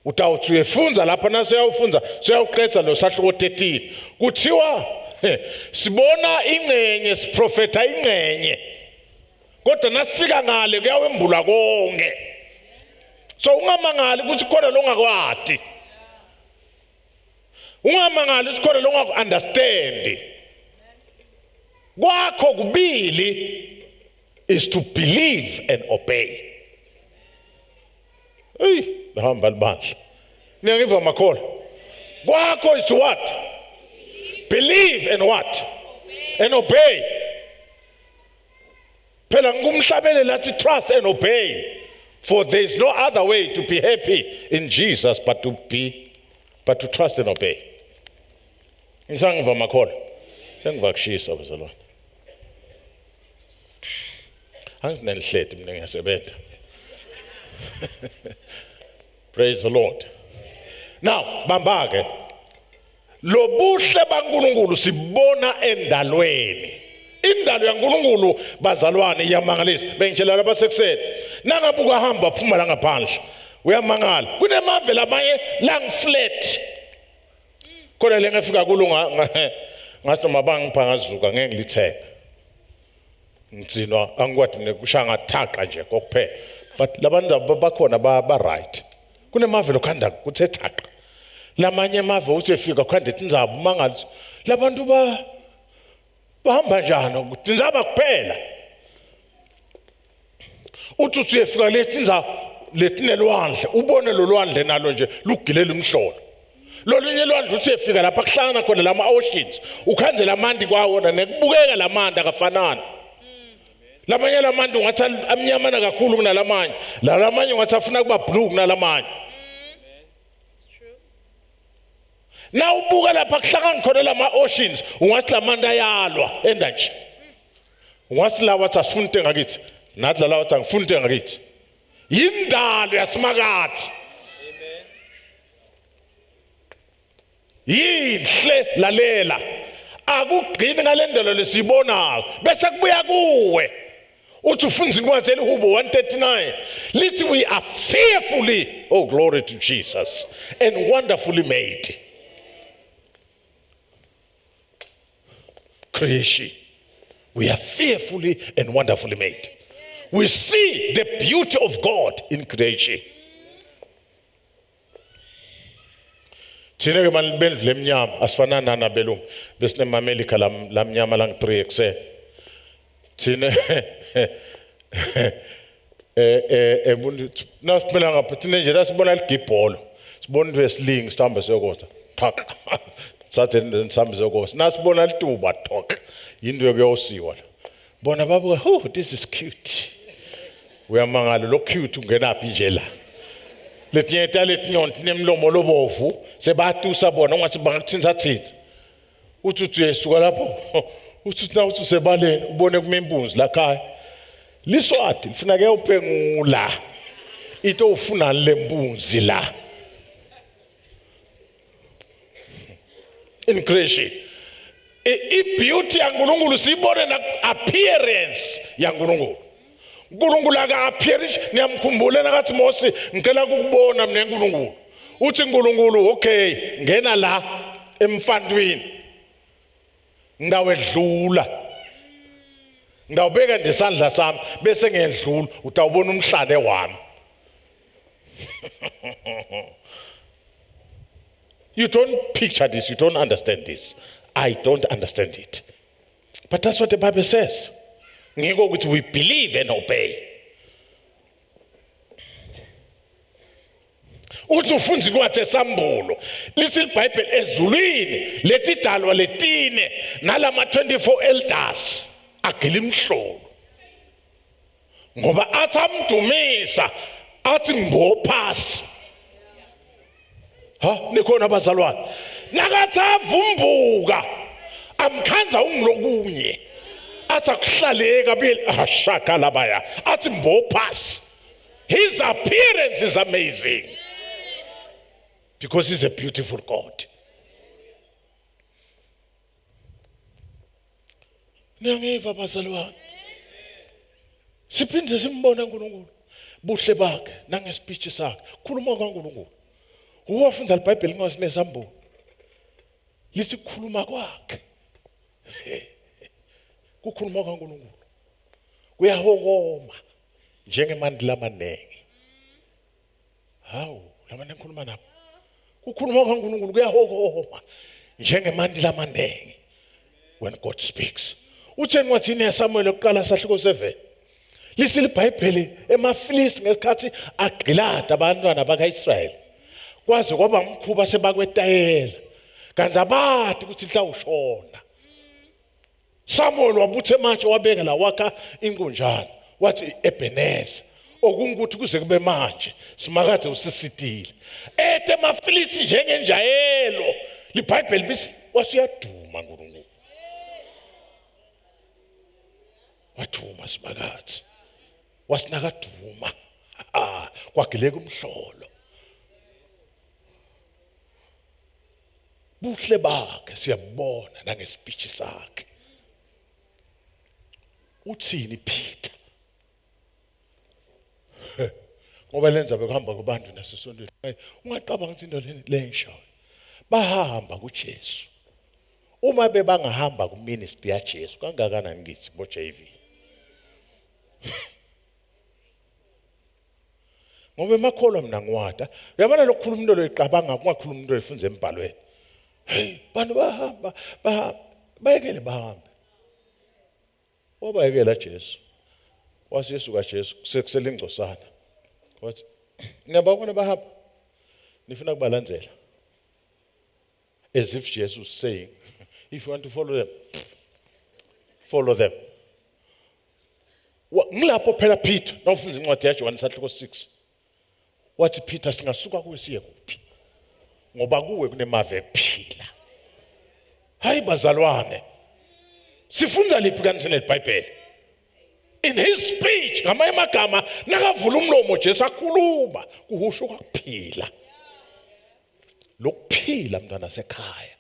Speaker 1: utawuthi uyefunza lapha naseyawufunza seyawuqedza lo sahluko 13 kuthiwa sibona ingcenye siprofeta ingcenye kodwa nasifika ngale kuyawembula konke so ungamangali ukuthi khona lo ngakwadi ungamangali ukuthi khona lo ngaku-understand kwakho kubili is to believe and obey. Hey, nahamba libandla niyangiva makhola kwakho is to what? Believe and what? And obey. Phela ngumhlabele lathi trust and obey. For there is no other way to be happy in Jesus but to trust and obey. Ngisangiva makhola. Sengiva kushisa bazalwane. Anginenhleti mina ngiyasebenza. Praise the Lord. Now, bambake. lobuhle baNkulunkulu sibona endalweni. Indalo yaNkulunkulu bazalwane iyamangalisa. Bengitshela lapha sekuseni. Nangabuka hamba phuma la ngaphandle. Uyamangala. Kunemave lamanye lang flat. Khona lengafika kulunga ngathi mabangiphangazuka ngeke ngilitheke. Ngitsinwa angikwathi nekushanga thaqa nje kokuphela. But labantu bakhona ba right. Kunemave lokhanda kuthe thaqa. Lamanye emave uthi efika khanda indzaba mangathi labantu bahamba njani ukuthi indzaba kuphela. Uthi uyefika lethi indzaba letinelwandle ubone lo lwandle nalo nje lugilela umhlolo. Lolunye lwandle uthi efika lapha kuhlangana khona lama oceans ukhanzela amandi kwawona nekubukeka lamandi akafanana. Lamanye lamandi ungathi amnyamana kakhulu kunalamanye. Lamanye ungathi afuna kuba blue kunalamanye. Na ubuka lapha kuhlangana khona lama oceans ungathi lamanda ayalwa endanje. Ungathi lawa wathi asifuna into ngakithi nathi lawa wathi angifuna into ngakithi. Yindalo yasimakathi. Yinhle lalela. Akugcini ngalendelo lesibonayo bese kubuya kuwe. Uthi ufunza incwadi elihubo 139 lithi we are fearfully, oh glory to Jesus, and wonderfully made. Creation. We are fearfully and wonderfully made. We see the beauty of God in creation. Thina ke malibendlu lemnyama asifanana nabelungu besine America lamnyama lang 3 exe. Thina nasipela ngapha thina nje rasibona ligibholo. Sibona into esling sihamba siyokotha. Thak. Sathi ngisambe siyokotha. Nasibona lituba thok. Into yokuyosiwa. Bona babuka, "Oh, this is cute." Uyamangala lo cute ungenaphi nje la. Letiyeta letinyonti nemlomo lobovu sebatusa bona ungathi bangakuthinza thina. Uthi uyesuka lapho. Uthi na uthi sebaleni ubone kumempunzi la khaya. Liswati lifuna ke uphengula. Into ufuna lempunzi la. In creation. I-beauty yaNkulunkulu sibone na appearance yaNkulunkulu. uNkulunkulu aka-appearish niyamkhumbula nakathi Mose ngicela ukubona mina uNkulunkulu. Uthi uNkulunkulu okay ngena la emfantwini. Ngawedlula. Ngawubeka ndesandla sami bese ngedlula utawubona umhlane wami. You don't picture this, you don't understand this. I don't understand it. But that's what the Bible says. Ngiko ukuthi we believe and obey. Uthi ufunza incwadi esambulo. Lithi iBhayibheli ezulwini letidalwa letine nalama 24 elders agila imhlolo. Ngoba athi amdumisa athi mbophasi. Ha nikhona abazalwane. Nakathi avumbuka amkhanza ungilokunye. Athi akuhlaleka bili ashaka labaya. Athi mbophasi. His appearance is amazing. Because he's a beautiful God. Niyangeva bazalwane. Siphinde simbona uNkulunkulu. Buhle bakhe nangespeech sakhe. Khuluma kaNkulunkulu. Uwafunda iBhayibheli ngosinesambulo. Lithi kukhuluma kwakhe. Kukhuluma kaNkulunkulu. Kuyahokoma njengemandla amanengi. Hawu, lamane ngikhuluma nabo. Kukhuluma kaNkulunkulu kuyahokoma njengemandla amanengi. When God speaks. Uthi encwadini yaSamuel oqala sahluko 7. Lithi iBhayibheli emaFilisti ngesikhathi agqilada abantwana bakaIsrayeli. Kwaze kwaba umkhuba sebakwetayela. Kanti abathi ukuthi mhlawushona. Samuel wabuthe manje wabeka la wakha inkunjana. Wathi Ebeneza. Okungukuthi kuze kube manje simakade usisitile. Ethe emaFilisti njengenjayelo. LiBhayibheli bisi wasuyaduma uNkulunkulu. Wathuma simakade. Wasinakaduma. Kwagileka umhlolo. buhle bakhe siyabona nangespeech sakhe. Uthini Peter? Ngoba lenza bekuhamba kubantu nasesontweni. Ungaqabanga ukuthi into lensha. Bahamba kuJesu. Uma bebangahamba kuministry yaJesu kangakanani ngithi bo JV. Ngoba emakholwa mina ngiwada, uyabona lokukhuluma into loyiqabanga kungakhuluma into efunza embhalweni. Hey, bantu bahamba, bayekele bahambe. Wabayekela Jesu. Wathi Yesu kaJesu sekusele ingcosana. Wathi ngiyabona bahamba. Nifuna kubalandzela. As if Jesus is saying, if you want to follow them, follow them. Ngilapho phela Peter, nawufunza incwadi yaJohn 6. Wathi Peter singasuka kuwe siye kuphi? Ngoba kuwe kunemave ekuphila. Hayi bazalwane. Sifunda liphi kanjani leBhayibheli? In his speech, ngamanye amagama nakavula umlomo Jesu akhuluma, kuhusho ukuphila. Lokuphila mntwana sekhaya.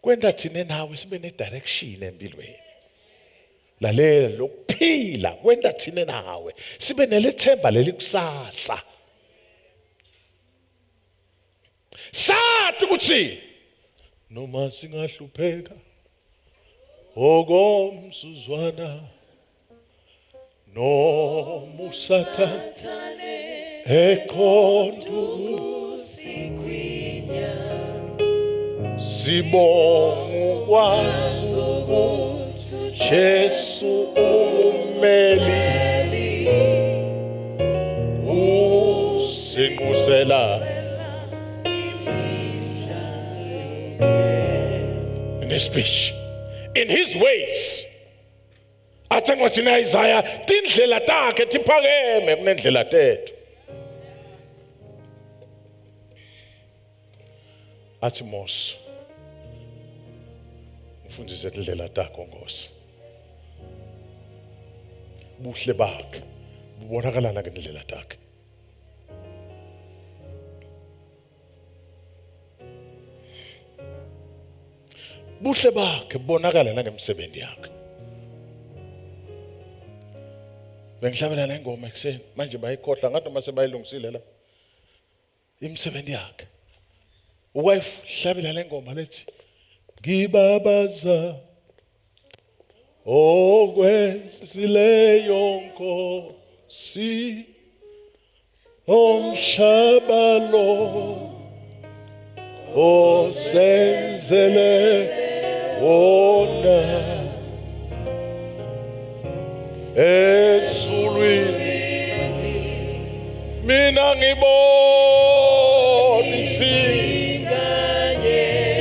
Speaker 1: Kwenda thina nawe sibe ne-direction empilweni. Lalela lokuphila kwenda thina nawe sibe nelethemba lelikusasa. Sathi ukuthi noma singahlupheka okomsuzwana noma usathane eqondu sibonga ukwazi ukuthi Jesu umeli usinqusela in his speech, in his ways. Athi ngwathina Isaiah tindlela takhe tiphakeme kunendlela tethu. Athi Mose ufundise indlela takho Nkosi. Buhle bakhe bubonakala ngendlela takhe. Buhle bakhe bubonakala nangemsebenzi yakhe. Bengihlabela le ngoma ekseni manje bayikhohla ngathi uma sebayilungisile la. Imsebenzi yakhe. Uwayihlabela le ngoma lethi ngibabaza okwesileyo Nkosi omhlaba lo osenzele wona ezulwini mina ngibona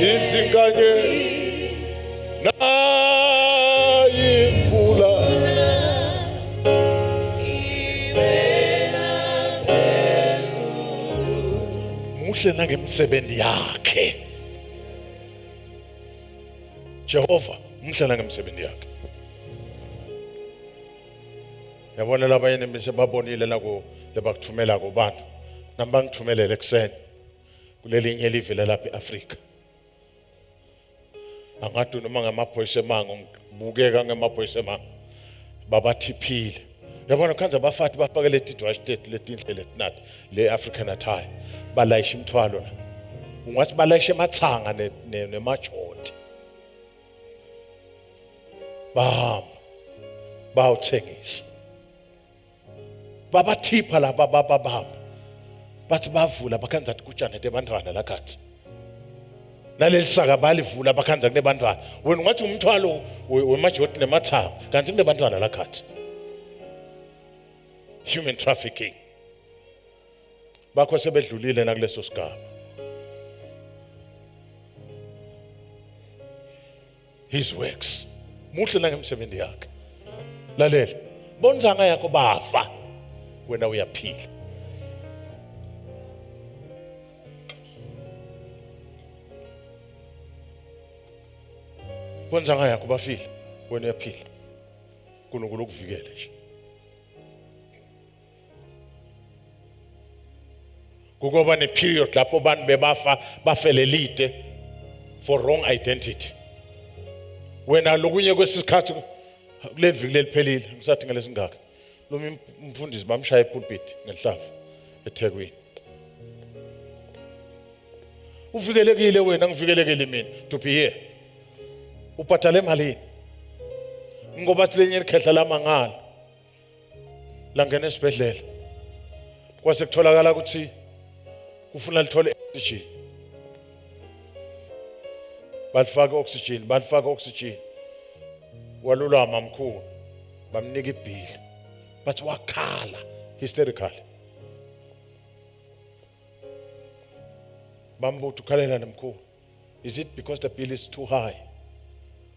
Speaker 1: isinganye nayimvula muhle nangemsebenzi yakhe. Jehova muhle nangemsebenzi yakhe. Yabona laba yini bese babonile nako lebakuthumela kubantu namba ngithumelele ekseni kulelinye elivela lapha eAfrika. Angathi noma ngamaphoyisa emango ngibukeka ngamaphoyisa emango babathiphile. Yabona khanza bafathi bafake le tidwash state letindlela etinathi le African attire balayisha imthwalo la. Ungathi balayisha emathanga nemajoti. Bahamba bawuthengisa. Babathipha la babahamba. Bathi bavula bakhanza kutshana tebantwana lakathi. Nalelisaka balivula bakhanza kunebantwana. Wena ungathi umthwalo wemajoti nemathanga kanti kunebantwana lakathi. Human trafficking. Bakho sebedlulile nakuleso sigaba. His works. Muhle nangemsebenzi yakhe. Lalela. Bonzanga yakho bafa. Wena uyaphila. Bonzanga yakho bafile. Wena uyaphila. uNkulunkulu ukuvikele nje. Kugoba ne period lapho abantu bebafa bafele lite for wrong identity. Wena lokunye kwesikhathi kule viki leliphelile ngisathi ngelesingaka. Lo mfundisi bamshaya epulpit ngenhlavu eThekwini. Uvikelekile wena ngivikelekile mina to be here. Ubhatale malini? Ngoba silenye ikhehla lamangala. La ngene esibhedlela. Kwase kutholakala ukuthi kufuna lithole oxygen. Balifaka oxygen. Walulama mkhulu. Bamnika ibhili. But wakhala hysterical. Bambuthi ukhalela nemkhulu. Is it because the bill is too high?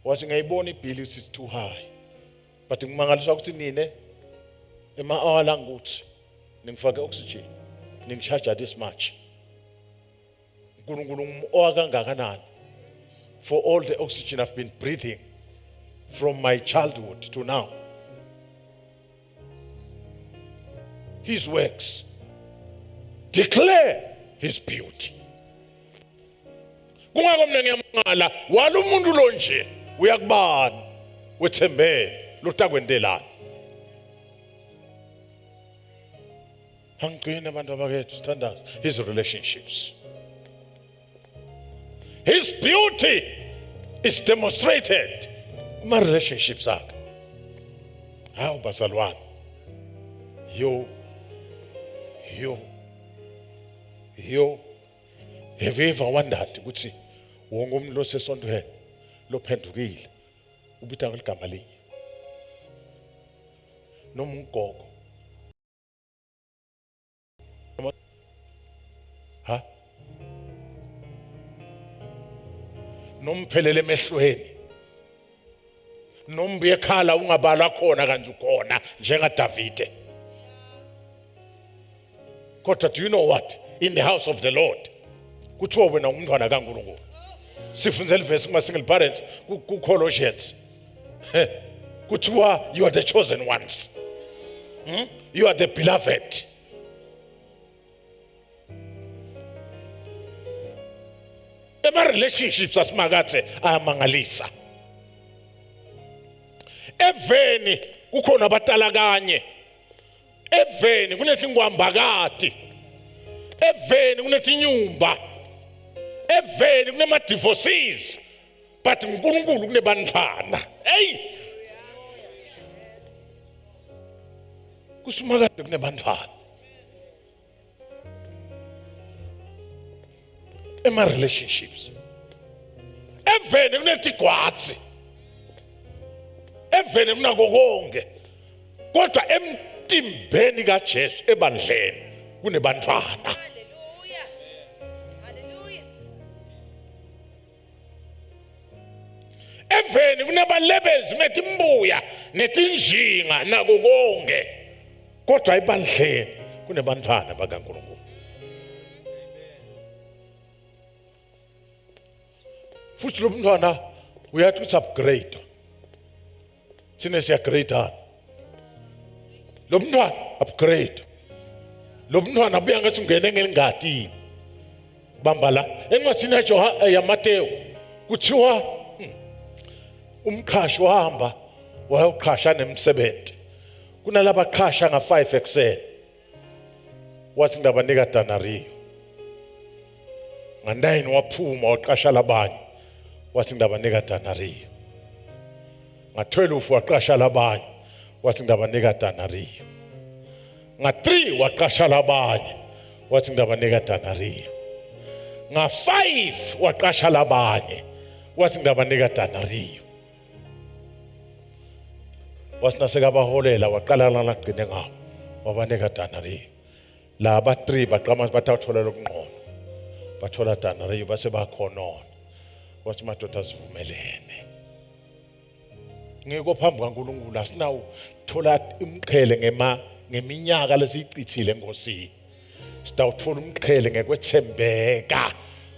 Speaker 1: Wathi ngayibona ibill is too high. But ngimangaliswa ukuthi nine ema-hour nguthi ningifake oxygen ningicharge this much. Nkulunkulu owakangakanani for all the oxygen I've been breathing from my childhood to now. His works declare his beauty. Kungako mina ngiyamangala wala umuntu lo nje uyakubani wethembe lotakwendelana. Angqina abantu abakhethu sithandaza his relationships. His beauty is demonstrated kuma relationships akhe. Hawu bazalwane. Yo. Have you ever wondered ukuthi wonke umuntu losesontweni lophendukile ubita ngeligama linye? Noma ugogo. Ha? Nomphelele emehlweni. Nombuye ekhala ungabala khona kanje ukhona njenga Davide. Kodwa do you know what? In the house of the Lord. Kuthiwa wena umntwana kaNkulunkulu. Sifundzele verse kuma single parents ku Colossians. Kuthiwa you are the chosen ones. You are the beloved. Ema relationships asimakathi ayamangalisa. Eveni kukhona abatala kanye. Eveni kunethi ngwambakati. Eveni kunethi nyumba. Eveni kunema divorces. But uNkulunkulu kunebantwana. Hey. Kusumakade kunebantwana. Ema relationships. Eveni kunethi gwatsi. Eveni kunako konke. Kodwa emtimbeni kaJesu ebandleni kunebantwana. Eveni kunabalebezi netimbuya netinjinga nako konke. Kodwa ebandleni kunebantwana bakaNkulunkulu. Futhi lo mntwana uyathi uthi upgrade. Thina siya grade. Lo mntwana upgrade. Lo mntwana abuya ngathi ungene ngelingati. Bambala encwadini yaMateyu kuthiwa umqhashi wahamba wayoqhasha nemsebenzi. Kunalaba qhasha nga5 ekuseni. Wathi ndabanika danariyo. Nga9 waphuma waqasha labanye. Wathi ndabanika danariyo. Nga12 waqasha labanye. Wathi ndabanika danariyo. Nga3 waqasha labanye. Wathi ndabanika danariyo. Nga5 waqasha labanye. Wathi ndabanika danariyo. Wasinaseka baholela waqala lana kugcine ngabo wabanika danariyo. Laba 3 baqama bathathola lokungqono. Bathola danariyo base bakhonona. Wathi madoda sivumelene. Ngiko phambi kaNkulunkulu asinawu thola umqhele ngeminyaka lesicithile enkosini. Sitawuthola umqhele ngekwethembeka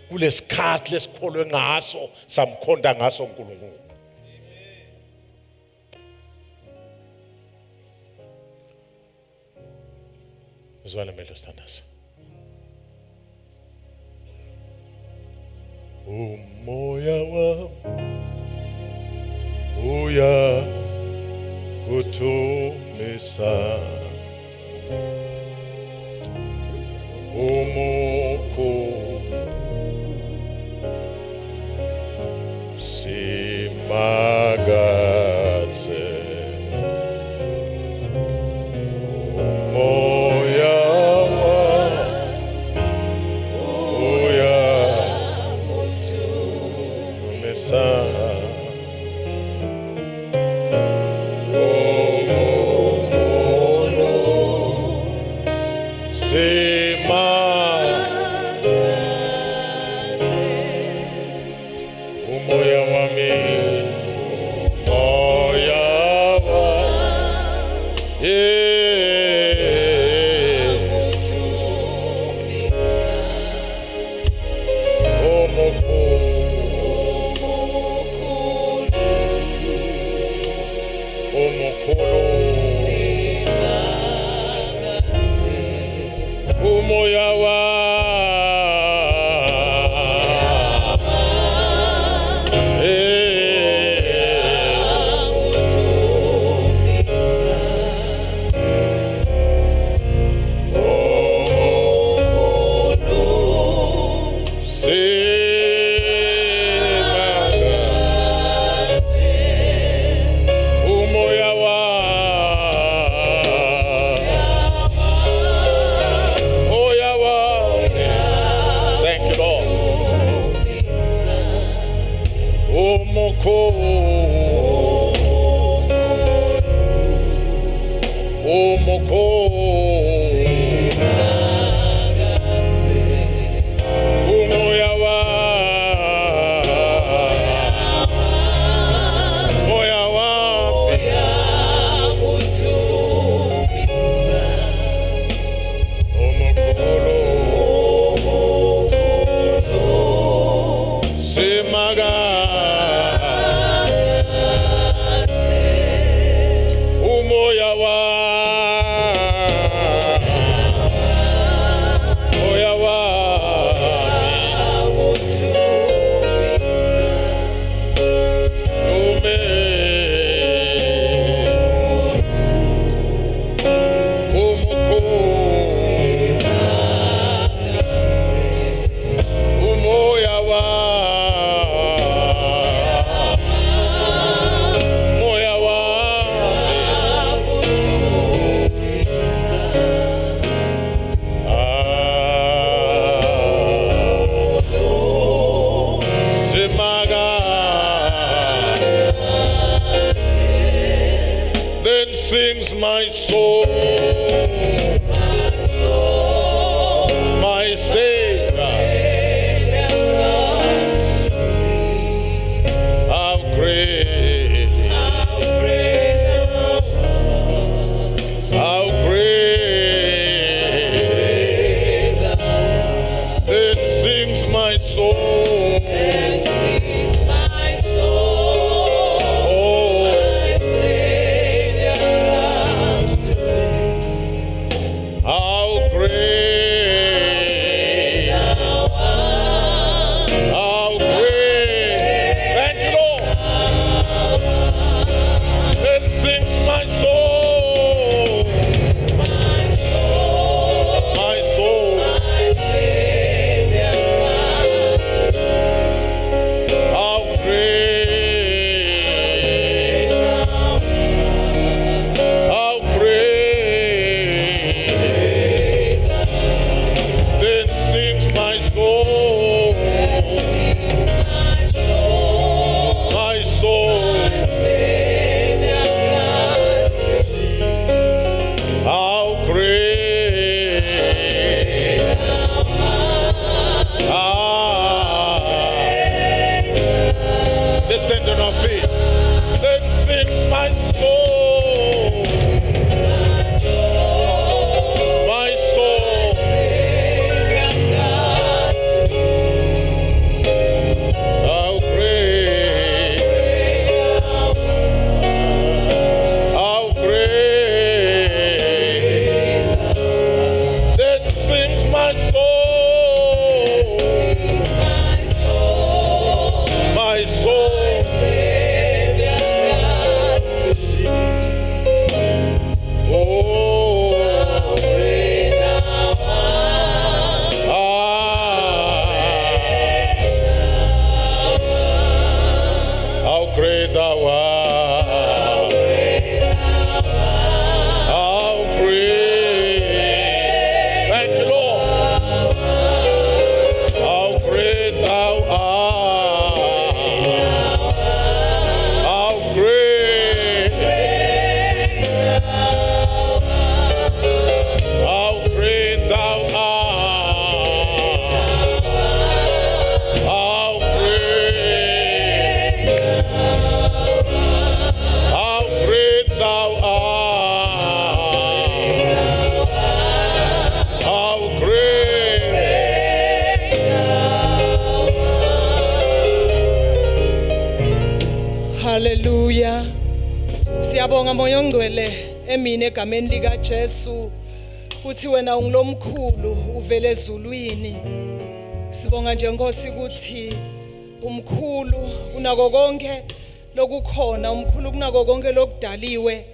Speaker 1: kulesikhathi lesikholwe ngaso samkhonda ngaso uNkulunkulu. Zwala melo standas. Umoya wami uya kuthumisa umukhulu simakathe umoya wami uya kuthumisa umoya wami umoya wa sings my soul, my Savior. How great, how great, then sings my soul.
Speaker 4: ongcwele emini egameni lika Jesu uthi wena ungilomkhulu uvele ezulwini. Sibonga nje Nkosi ukuthi umkhulu unako konke lokukhona, umkhulu kunako konke lokudaliwe.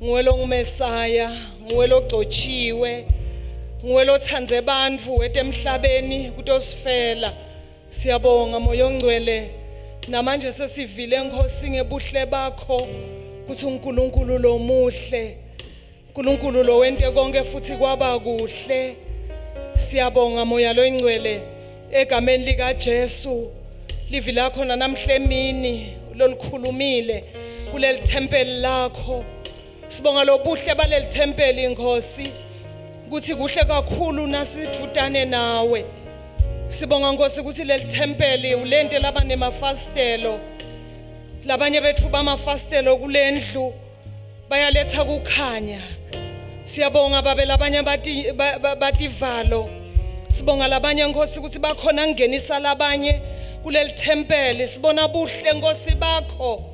Speaker 4: Nguwe lo ngumesaya, nguwe lo gcotshiwe, nguwe lo thandze abantu etemhlabeni kutosifela. Siyabonga moya ongcwele namanje sesivile Nkosi ngebuhle bakho kuthi uNkulunkulu lo muhle, uNkulunkulu lo wente konke futhi kwaba kuhle. Siyabonga moya lo ingcwele egameni lika Jesu livi lakho namhla emini lolukhulumile kuleli tempeli lakho. Sibonga lobuhle baleli tempeli Nkosi ukuthi kuhle kakhulu nasithutane nawe. Sibonga Nkosi ukuthi leli tempeli ulente labane mafastelo, labanye bethu bamafastelo kulendlu bayaletha kukhanya. Siyabonga babe labanye bativalo. Sibonga labanye Nkosi ukuthi bakhona ngenisa labanye kuleli tempeli. Sibona buhle Nkosi bakho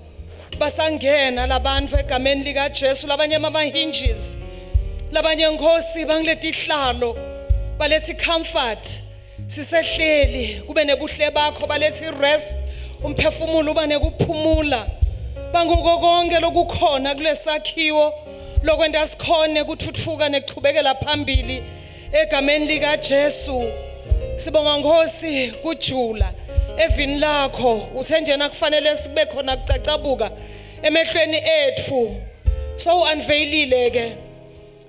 Speaker 4: basangena labantu egameni lika Jesu, labanye ama hinges, labanye Nkosi bangilethi ihlalo balethi comfort. Sisehleli kube nebuhle bakho balethi rest, umphefumulo uba nekuphumula. Banguko konke lokukhona kulesakhiwo lokwenda sikhone kuthuthuka nekuchubekela phambili egameni lika Jesu. Sibonga Nkosi kujula evini lakho uthenjena kufanele sibe khona kucacabuka emehlweni ethu. So unveilile ke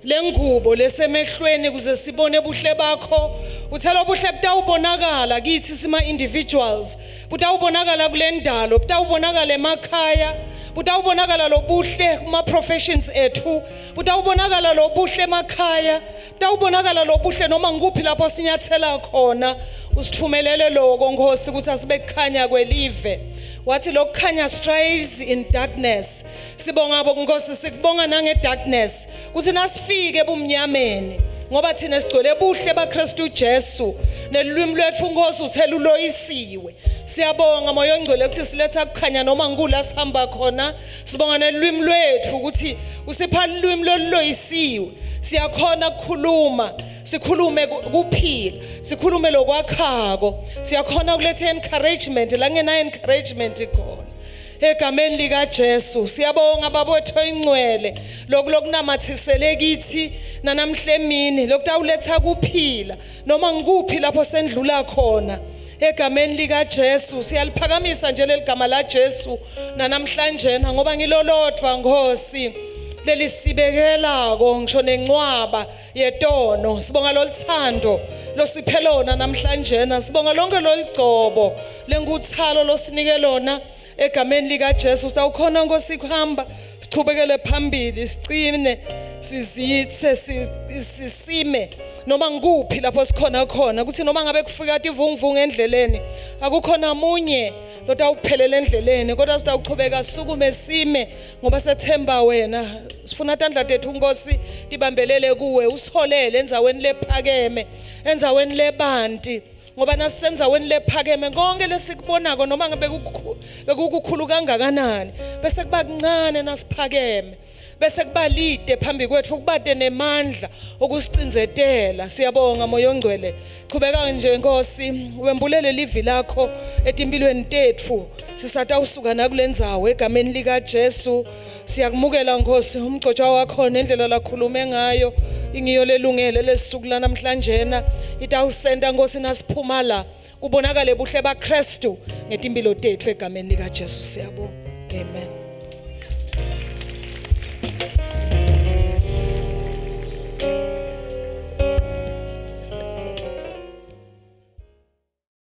Speaker 4: lengubo lesemehlweni kuze sibone buhle bakho. Uthela buhle butawubonakala kithi sima individuals, butawubonakala kulendalo, butawubonakala emakhaya, butawubonakala lobuhle kuma professions ethu, butawubonakala lobuhle emakhaya, butawubonakala lobuhle noma ngikuphi lapho sinyathela khona. Usithumelele lokho Nkosi ukuthi asibe kukhanya kwelive. Wathi lokukhanya strives in darkness. Sibonga Nkosi, sikubonga nange darkness ukuthi nasifike ebumnyameni ngoba thina sigcwele buhle baKristu Jesu nelwimi lwethu Nkosi uthela uloyisiwe. Siyabonga moya ongcwele ukuthi siletha kukhanya noma ngula sihamba khona. Sibonga nelwimi lwethu ukuthi usipha ulwimi loluloyisiwe. Siyakhona ukukhuluma, sikhulume kuphila, sikhulume lokwakhako. Siyakhona ukuletha encouragement la ngena encouragement ikhona egameni lika Jesu. Siyabonga babotho ingcwele lokunamathisele kithi namhla emini lokutawuletha kuphila noma ngikuphi lapho sendlula khona egameni lika Jesu. Siyaliphakamisa nje leligama la Jesu namhlanje ngoba ngilolodwa Nkosi leli sibekelako ngisho nencwaba yetono. Sibonga loluthando losiphelona namhlanje. Sibonga lonke loligcobo lenkuthalo losinike lona egameni lika Jesu. Sawukhona Nkosi kuhamba sichubekele phambili, sicine, sizithe, sisime noma ngikuphi lapho sikhona khona ukuthi noma ngabe kufika ivunguvungu endleleni akukhona munye lotawuphelela endleleni kodwa sitawuchubeka sukume sime ngoba sethemba wena. Sifuna tandla tethu Nkosi tibambelele kuwe, usiholele enzaweni lephakeme, enzaweni lebanti ngoba nasisenzaweni lephakeme konke lesikubonako noma ngabe bekukukhulu kangakanani bese kuba kuncane nasiphakeme, bese kubalide phambi kwethu kubade nemandla okusicinzetela. Siyabonga moya ongcwele, qhubeka nje Nkosi wembulele livi lakho etimpilweni tethu sisatawusuka nakulendzawo egameni lika Jesu. Siyakumukela Nkosi umgcotshwa wakho nendlela lakhulume ngayo ingiyo lelungele lesisuku namhlanje itawusenda Nkosi nasiphuma la kubonakale buhle baKristu ngetimpilo tethu egameni lika Jesu. Siyabonga. Amen.